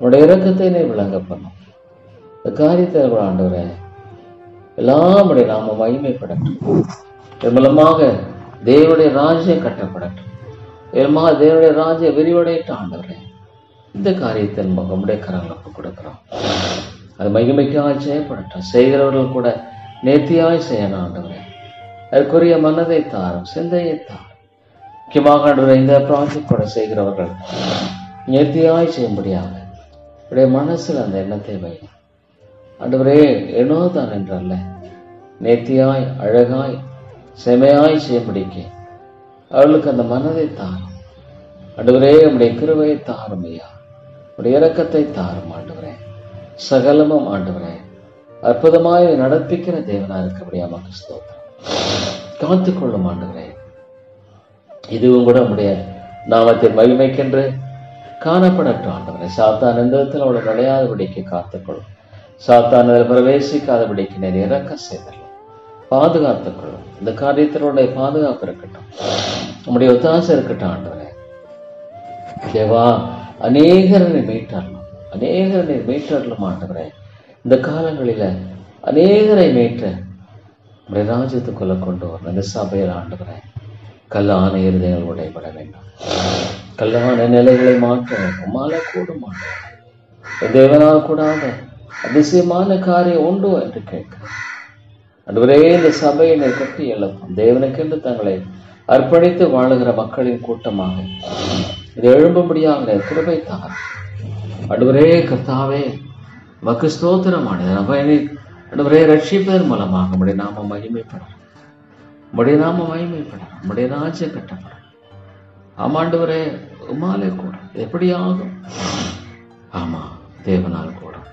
உடைய இரக்கத்தை நீர் விளங்க பண்ணும். இந்த காரியத்தில் ஆண்டவரே எல்லாம் உடைய நாம மகிமைப்படட்டும். இதன் மூலமாக தேவனுடைய ராஜ்யம் கட்டப்படட்டும். இதமாக தேவனுடைய ராஜ்யம் விரிவடையட்டும் ஆண்டவரே. இந்த காரியத்தில் நம்முடைய கரங்களுக்கு கொடுக்கிறோம். அது மகிமைக்காய் செய்யப்படட்டும். செய்கிறவர்கள் கூட நேர்த்தியாய் செய்யணும் ஆண்டவரே. அதற்குரிய மனதை தாரும், சிந்தையை தாரும். முக்கியமாக ஆண்டவரே இந்த ப்ராஜெக்ட் கூட செய்கிறவர்கள் நேர்த்தியாய் செய்யும்படியாக உடைய மனசில் அந்த எண்ணத்தை வைக்கும் ஆண்டவரே. என்னோதான் என்றல்ல, நேர்த்தியாய் அழகாய் செமையாய் செய்யும்படிக்க அவர்களுக்கு அந்த மனதை தாரும் ஆண்டவரே. உடைய கிருபையை தாரும் ஐயா, உடைய இரக்கத்தை தாரும் ஆண்டவரே. சகலமும் ஆண்டவரே அற்புதமாய் நடப்பிக்கிற தேவனா இருக்கபடியா நமக்கு ஸ்தோத்திரம். காத்துக்கொள்ளும் ஆண்டவரே. இதுவும் கூட உடைய நாமத்தை மகிமைக்கென்று காணப்படட்டும் ஆண்டவரே. சாத்தான் எந்த விதத்தில் அவளை நடையாதபடிக்கு காத்துக்கொள்ளும். சாத்தான் அதில் பிரவேசிக்காதபடிக்கு நிறைய இறக்க செய்தரலாம், பாதுகாத்துக் கொள்ளும். இந்த காரியத்தினுடைய பாதுகாப்பு இருக்கட்டும், நம்முடைய ஒத்தாசை இருக்கட்டும் ஆண்டவரே. தேவா அநேகரை மீட்டரலாம், அநேகரை மீட்டரலாம் ஆண்டவரே. இந்த காலங்களில அநேகரை மீட்ட நம்முடைய ராஜ்யத்துக்குள்ள கொண்டு வரணும். இந்த சபையில் ஆண்டவரே கல்லான இருதயங்கள் உடைபட வேண்டும், கல்லான நிலைகளை மாற்ற உம்மால கூடும் ஆண்டவரே. தேவனால் கூடாத அதிசயமான காரியம் உண்டு என்று கேட்கிறேன் ஆண்டவரே. இந்த சபையினை கட்டி எழுப்பும் தேவனுக்கென்று தங்களை அர்ப்பணித்து வாழுகிற மக்களின் கூட்டமாக இது எழும்பும்படியாக கிருபை தாரும் ஆண்டவரே. கர்த்தாவே மக்கு ஸ்தோத்திரமானது ஆண்டவரே. ரட்சிப்பதன் மூலமாக உம்முடைய நாம மகிமைப்படும், உம்முடைய நாம மகிமைப்படும், உம்முடைய ராஜ்யம் கட்டப்படும். ஆமாண்டவரே உமாலே கூடும். எப்படியாகும்? ஆமா, தேவனால் கூடும்.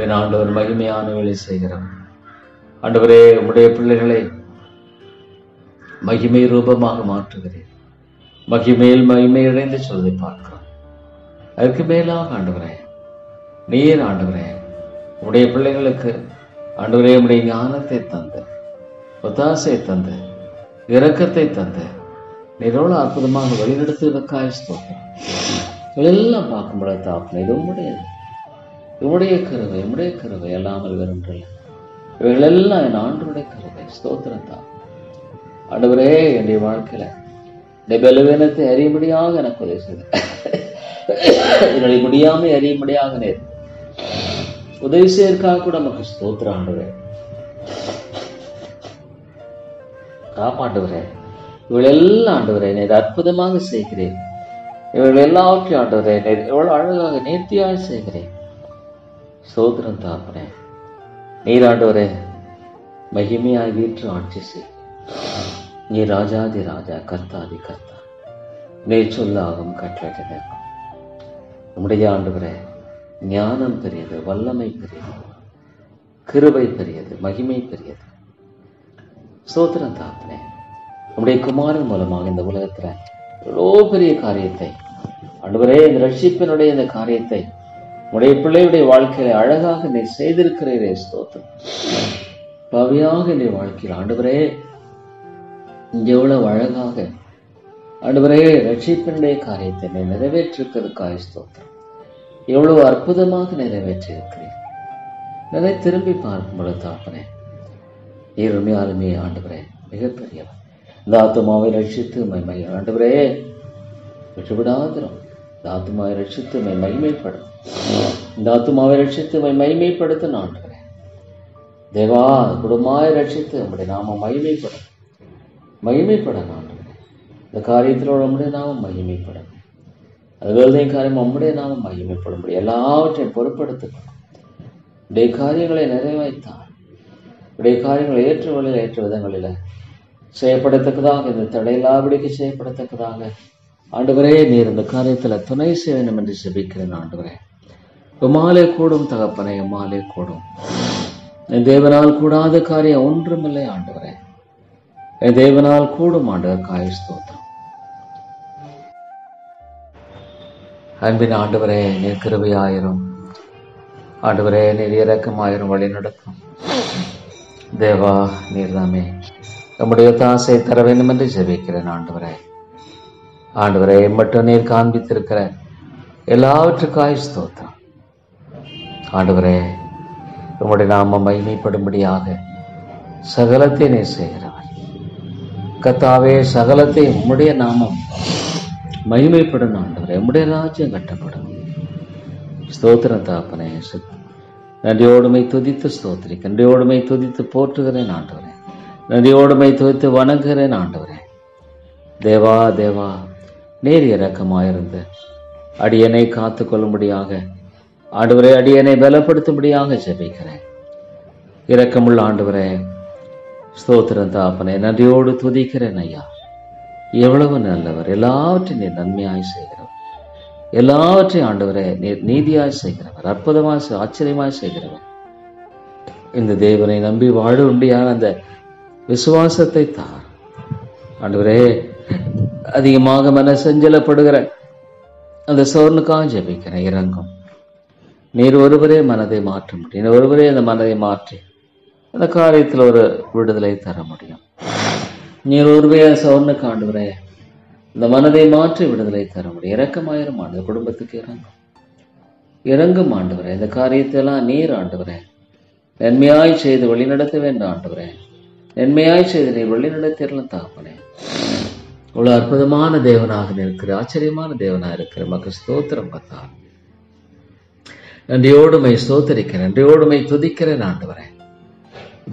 என் ஆண்டவர் மகிமையான வேலை செய்கிறோம் ஆண்டவரே. உம்முடைய பிள்ளைகளை மகிமை ரூபமாக மாற்றுகிறேன். மகிமையில் மகிமை இணைந்து சொல்வதை பார்க்கிறோம். அதற்கு மேலாக ஆண்டவரே நீர் ஆண்டவரே உடைய பிள்ளைகளுக்கு ஆண்டவரே உடைய ஞானத்தை தந்து, ஒத்தாசை தந்து, இரக்கத்தை தந்து நீரோடு அற்புதமாக வழிநடத்துவதற்காக ஸ்தோத்திரம். எல்லாம் பார்க்கும்போது தாப்பன இது உம்முடையது, உம்முடைய கருவை, உம்முடைய கருவை அல்லாமல் வேறொன்றில்லை. இவைகள் எல்லாம் என் ஆண்டவருடைய கருவை. ஸ்தோத்திரத்தான் ஆண்டவரே. என்னுடைய வாழ்க்கையில இந்த பலவீனத்தை அறியும்படியாக எனக்கு உதவி செய்த இதனை முடியாம அறியும்படியாக நேர் உதவி செய்யறதுக்காக கூட நமக்கு ஸ்தோத்திரம் ஆண்டவரே. காப்பாண்டவரே, இவளெல்லாம் ஆண்டவரே நீர் அற்புதமாக செய்கிறேன். இவள் எல்லாவற்றையும் ஆண்டவரே நீர் எவ்வளவு அழகாக நேர்த்தியாக செய்கிறேன். ஸ்தோத்திரம் தாப்பனே. நீர் ஆண்டவரே மகிமையாய் வீற்று ஆட்சி செய். நீ ராஜாதி ராஜா, கர்த்தாதி கர்த்தா, நீர் சொல்லாகும் கட்டளை நிற்கும். நம்முடைய ஆண்டவரே ஞானம் பெரியது, வல்லமை பெரியது, கிருபை பெரியது, மகிமை பெரியது. ஸ்தோத்திரம் தாப்பனே. நம்முடைய குமாரன் மூலமாக இந்த உலகத்துல எவ்வளோ பெரிய காரியத்தை ஆண்டவரே, இந்த ரட்சிப்பினுடைய இந்த காரியத்தை உடைய பிள்ளையுடைய வாழ்க்கையில அழகாக நீ செய்திருக்கிறீரே. ஸ்தோத்திரம். பவியாக இந்த வாழ்க்கையில் ஆண்டவரே இங்க எவ்வளவு அழகாக ஆண்டவரே ரட்சிப்பினுடைய காரியத்தை நீ நிறைவேற்றிருக்கிறதுக்காக ஸ்தோத்திரம். எவ்வளவு அற்புதமாக நிறைவேற்றியிருக்கிறேன். நிறைய திரும்பி பார்க்கும் பொழுது தாப்பனே நீர் உண்மையாலுமே ஆண்டவரே மிகப்பெரியவர். இந்த ஆத்துமாவை ரட்சித்து ஆண்டவரே விட்டுவிடாதிரும். இந்த ஆத்துமாவை ரட்சித்து மகிமைப்படும். இந்த ஆத்துமாவை ரட்சித்து மகிமைப்படுத்தும் ஆண்டவரே. தேவா குடும்பமாய் ரட்சித்து நம்முடைய நாம மகிமைப்படும். ஆண்டவரே இந்த காரியத்தில் நம்முடைய நாமம் மகிமைப்படும். அதுவே காரியம் நம்முடைய நாமம் மகிமைப்படும். எல்லாவற்றையும் பொறுப்படுத்தப்படும். உடைய காரியங்களை நிறைவேற்றார். உடைய காரியங்களை ஏற்ற வழியில் ஏற்ற விதங்களில் செய்யப்படத்தக்கதாக, இந்த தடையில்லாபடிக்கு செய்யப்படத்தக்கதாக ஆண்டவரே நீர் இந்த காரியத்துல துணை செய்ய வேண்டும் என்று ஜெபிக்கிறேன். ஆண்டவரே உம்மாலே கூடும் தகப்பனே, உம்மாலே கூடும். என் தேவனால் கூடாத காரியம் ஒன்றுமில்லை ஆண்டவரே. என் தேவனால் கூடும் ஆண்டவர். காய் ஸ்தோத்திரம். அன்பின் ஆண்டவரே நீர் கிருபையாயிரும். ஆண்டவரே நீர் இரக்கமாயிரும், வழி நடக்கும். தேவா நீர் தாமே நம்முடைய தாசை தர வேண்டும் என்று ஜெபிக்கிறேன். ஆண்டவரே மட்டும் நீர் காண்பித்திருக்கிற எல்லாவற்றுக்காய் ஸ்தோத்திரம். ஆண்டவரே உம்முடைய நாமம் மகிமைப்படும்படியாக சகலத்தை நீர் செய்கிறவர். கர்த்தாவே சகலத்தை உம்முடைய நாமம் மகிமைப்படும். ஆண்டவரே உம்முடைய ராஜ்யம் கட்டப்படும். ஸ்தோத்திரம் தாப்பனே. நன்றியோடுமை துதித்து ஸ்தோத்திரிக்க, நன்றியோடுமை துதித்து போற்றுகிறேன் ஆண்டவரே. நன்றியோடுமை துதித்து வணங்குகிறேன் ஆண்டவரே. தேவா தேவா நேர் இரக்கமாயிருந்து அடியனை காத்து கொள்ளும்படியாக ஆண்டவரே அடியனை பலப்படுத்தும்படியாக ஜெபிக்கிறேன். இரக்கமுள்ள ஆண்டவரே ஸ்தோத்திரம் தாப்பனே. நன்றியோடு துதிக்கிறேன் ஐயா. எவ்வளவு நல்லவர். எல்லாவற்றையும் நீர் நன்மையாய் செய்கிறவர். எல்லாவற்றையும் ஆண்டவரே நீர் நீதியாய் செய்கிறவர். அற்புதமாய் ஆச்சரியமாய் செய்கிறவர். இந்த தேவனை நம்பி வாழ உண்டியான அந்த விசுவாசத்தை தார் ஆண்டவரே. அதிகமாக மன செஞ்சலப்படுகிற அந்த சோர்னுக்காக ஜெபிக்கிறேன். இறங்கும். நீர் ஒருவரே மனதை மாற்ற முடியும். ஒருவரே அந்த மனதை மாற்றி அந்த காரியத்தில் ஒரு விடுதலை தர முடியும். நீர் ஒருவே சோர்னுக்கு ஆண்டவரே இந்த மனதை மாற்றி விடுதலை தர முடியும். இறக்கமாயிரம் ஆண்டு குடும்பத்துக்கு இறங்கும் ஆண்டவரே. இந்த காரியத்தையெல்லாம் நீர் ஆண்டவரே நன்மையாய் செய்து வழிநடத்த வேண்டும் ஆண்டவரே. நன்மையாய் செய்து நீர் வழிநடத்திடலாம் தாப்பனே. இவ்வளவு அற்புதமான தேவனாக இருக்கிற, ஆச்சரியமான தேவனாக இருக்கிற மக்கள் ஸ்தோத்திரம் பார்த்தா. நன்றியோடுமை ஸ்தோத்தரிக்கிறேன், நன்றியோடுமை துதிக்கிறேன் ஆண்டவரே.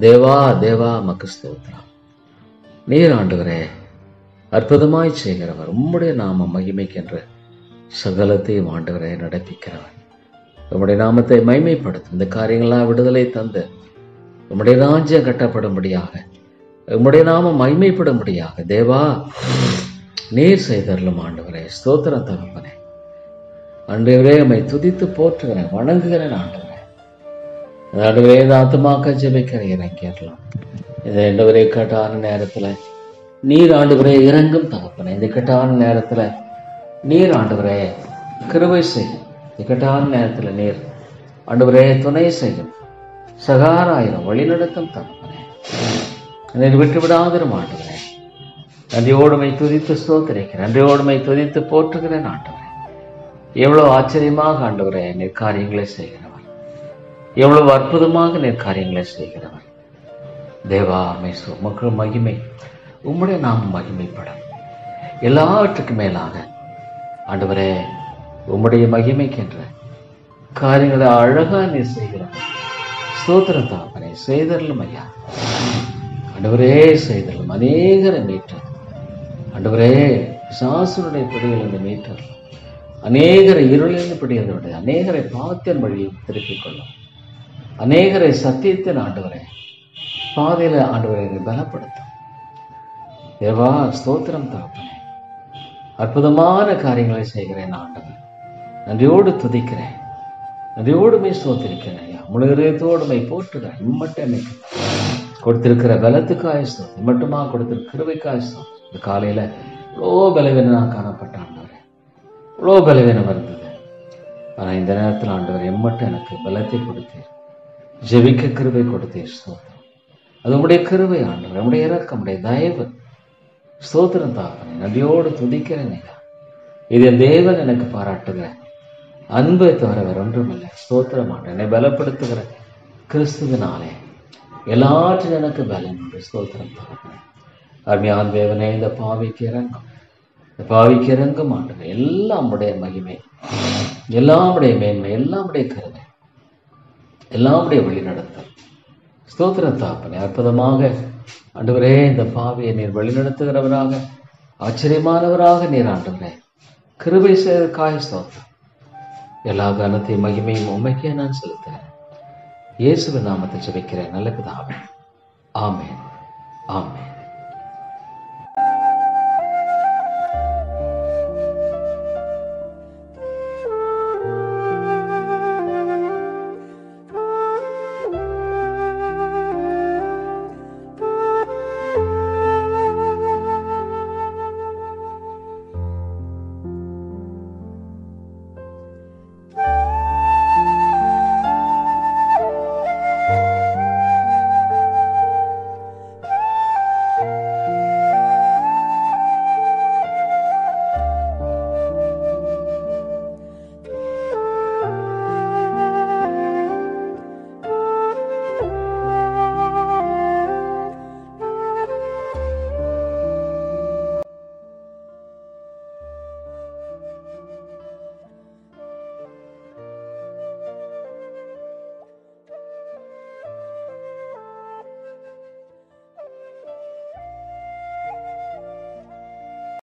தேவா தேவா மக்கள் ஸ்தோத்திரம். நீர் ஆண்டவரே அற்புதமாய் செய்கிறவர். உம்முடைய நாமம் மகிமைக்கென்று சகலத்தையும் ஆண்டவரை நடப்பிக்கிறவர். உம்முடைய நாமத்தை மகிமைப்படுத்தும். இந்த காரியங்களாம் விடுதலை தந்து உம்முடைய ராஜ்யம் கட்டப்படும்படியாக, உம்முடைய நாமம் மகிமைப்படும்படியாக தேவா நீர் செய்தரலும் ஆண்டவரே. ஸ்தோத்திரம் தகப்பனே. ஆண்டவரே உம்மை துதித்து போற்றுகிறேன், வணங்குகிறேன் ஆண்டவரே. ஆண்டவரே இந்த ஆத்துமாக்க ஜெபிக்கிறேன், இறங்கிடலாம். இதை ஆண்டவரே கட்டான நேரத்துல நீர் ஆண்டவரே இறங்கும் தகப்பனே. இந்த கட்டான நேரத்துல நீர் ஆண்டவரே கிருபை செய்யும். இக்கட்டான நேரத்துல நீர் ஆண்டவரே துணை செய்யும், சகாராயிரம் வழிநடத்தும் தகப்பனே. நீர் விட்டு விடாதிரும் ஆண்டவரே. நன்றியோடுமை துதித்து ஸ்தோத்திரிக்கிறேன், நன்றியோடுமை துதித்து போற்றுகிறேன் ஆண்டவரே. எவ்வளவு ஆச்சரியமாக ஆண்டவரே நீர் காரியங்களை செய்கிறவர், எவ்வளவு அற்புதமாக நீர் காரியங்களை செய்கிறவர். தேவா மேசு மக்கள் மகிமை உம்முடைய நாமம் மகிமைப்படும். எல்லாவற்றுக்கும் மேலாக ஆண்டவரே உம்முடைய மகிமைக்கின்ற காரியங்களை அழகா நீர் செய்கிறார். ஸ்தோத்திரம் தகப்பனே, செய்தரலும் ஐயா. ஆண்டவரே செய்தரலும் அநேகரை மீட்டர். ஆண்டவரே பிசாசுடைய பிடியிலிருந்து மீட்டர். அநேகரை இருளிலிருந்து பிடியிலிருந்து, அநேகரை பாவத்தின் வழியில் திருப்பிக் கொள்ளும். அநேகரை சத்தியத்தின் ஆண்டவரே பாதையில ஆண்டவரை பலப்படுத்தும். தேவா ஸ்தோத்திரம் தகப்பனே, அற்புதமான காரியங்களை செய்கிறேன் ஆண்டவர். நன்றியோடு துதிக்கிறேன், நன்றியோடுமை ஸ்தோத்திரிக்கிறேன் ஐயா. முழு இதயத்தோடுமை போற்றுகிறேன். இம்மட்டும் எனக்கு கொடுத்திருக்கிற பலத்துக்காக ஸ்தோத்திரம், இம்மட்டுமா கொடுத்திருக்கிற கிருபைக்காக ஸ்தோத்திரம். இந்த காலையில இவ்வளோ பலவீனனாக காணப்பட்ட ஆண்டவரே, இவ்வளோ பலவீனம் இருந்தது. ஆனா இந்த நேரத்தில் ஆண்டவர் எம்மட்டும் எனக்கு பலத்தை கொடுத்தீர், ஜெபிக்க கிருபை கொடுத்தீர். ஸ்தோத்திரம். அது உம்முடைய கிருபை ஆண்டவர், உம்முடைய இரக்கம், உம்முடைய தயவு. ஸ்தோத்திரம் தாப்பனே, நன்றியோடு துதிக்கிறேன் ஐயா. இது என் தேவன் எனக்கு பாராட்டுகிற அன்பை தவிர வேற ஒன்றுமில்லை. ஸ்தோத்திரம் ஆண்டவர், என்னை பலப்படுத்துகிற கிறிஸ்துவினாலே எல்லாற்றும் எனக்கு பலன் உண்டு. ஸ்தோத்திரம் தாப்பனே. அருமையான தேவனே, இந்த பாவிக்கு இறங்கும், இந்த பாவிக்கு இறங்கும் ஆண்டவர். எல்லாம் உடைய மகிமை, எல்லாம் உடைய மேன்மை, எல்லாம் உடைய கருணை, எல்லாம் உடைய வழி நடத்தல். ஸ்தோத்திரம் தாப்பனே, அற்புதமாக ஆண்டவரே இந்த பாவியை நீர் வழிநடத்துகிறவராக, ஆச்சரியமானவராக நீர் ஆண்டவரே கிருபை செய்ததற்காக ஸ்தோத்திரம். எல்லா கனத்தையும் மகிமையும் உண்மைக்கே நான் செலுத்துகிறேன். இயேசுவின் நாமத்தில் ஜெபிக்கிறேன் நல்ல பிதாவே. ஆமென், ஆமென்.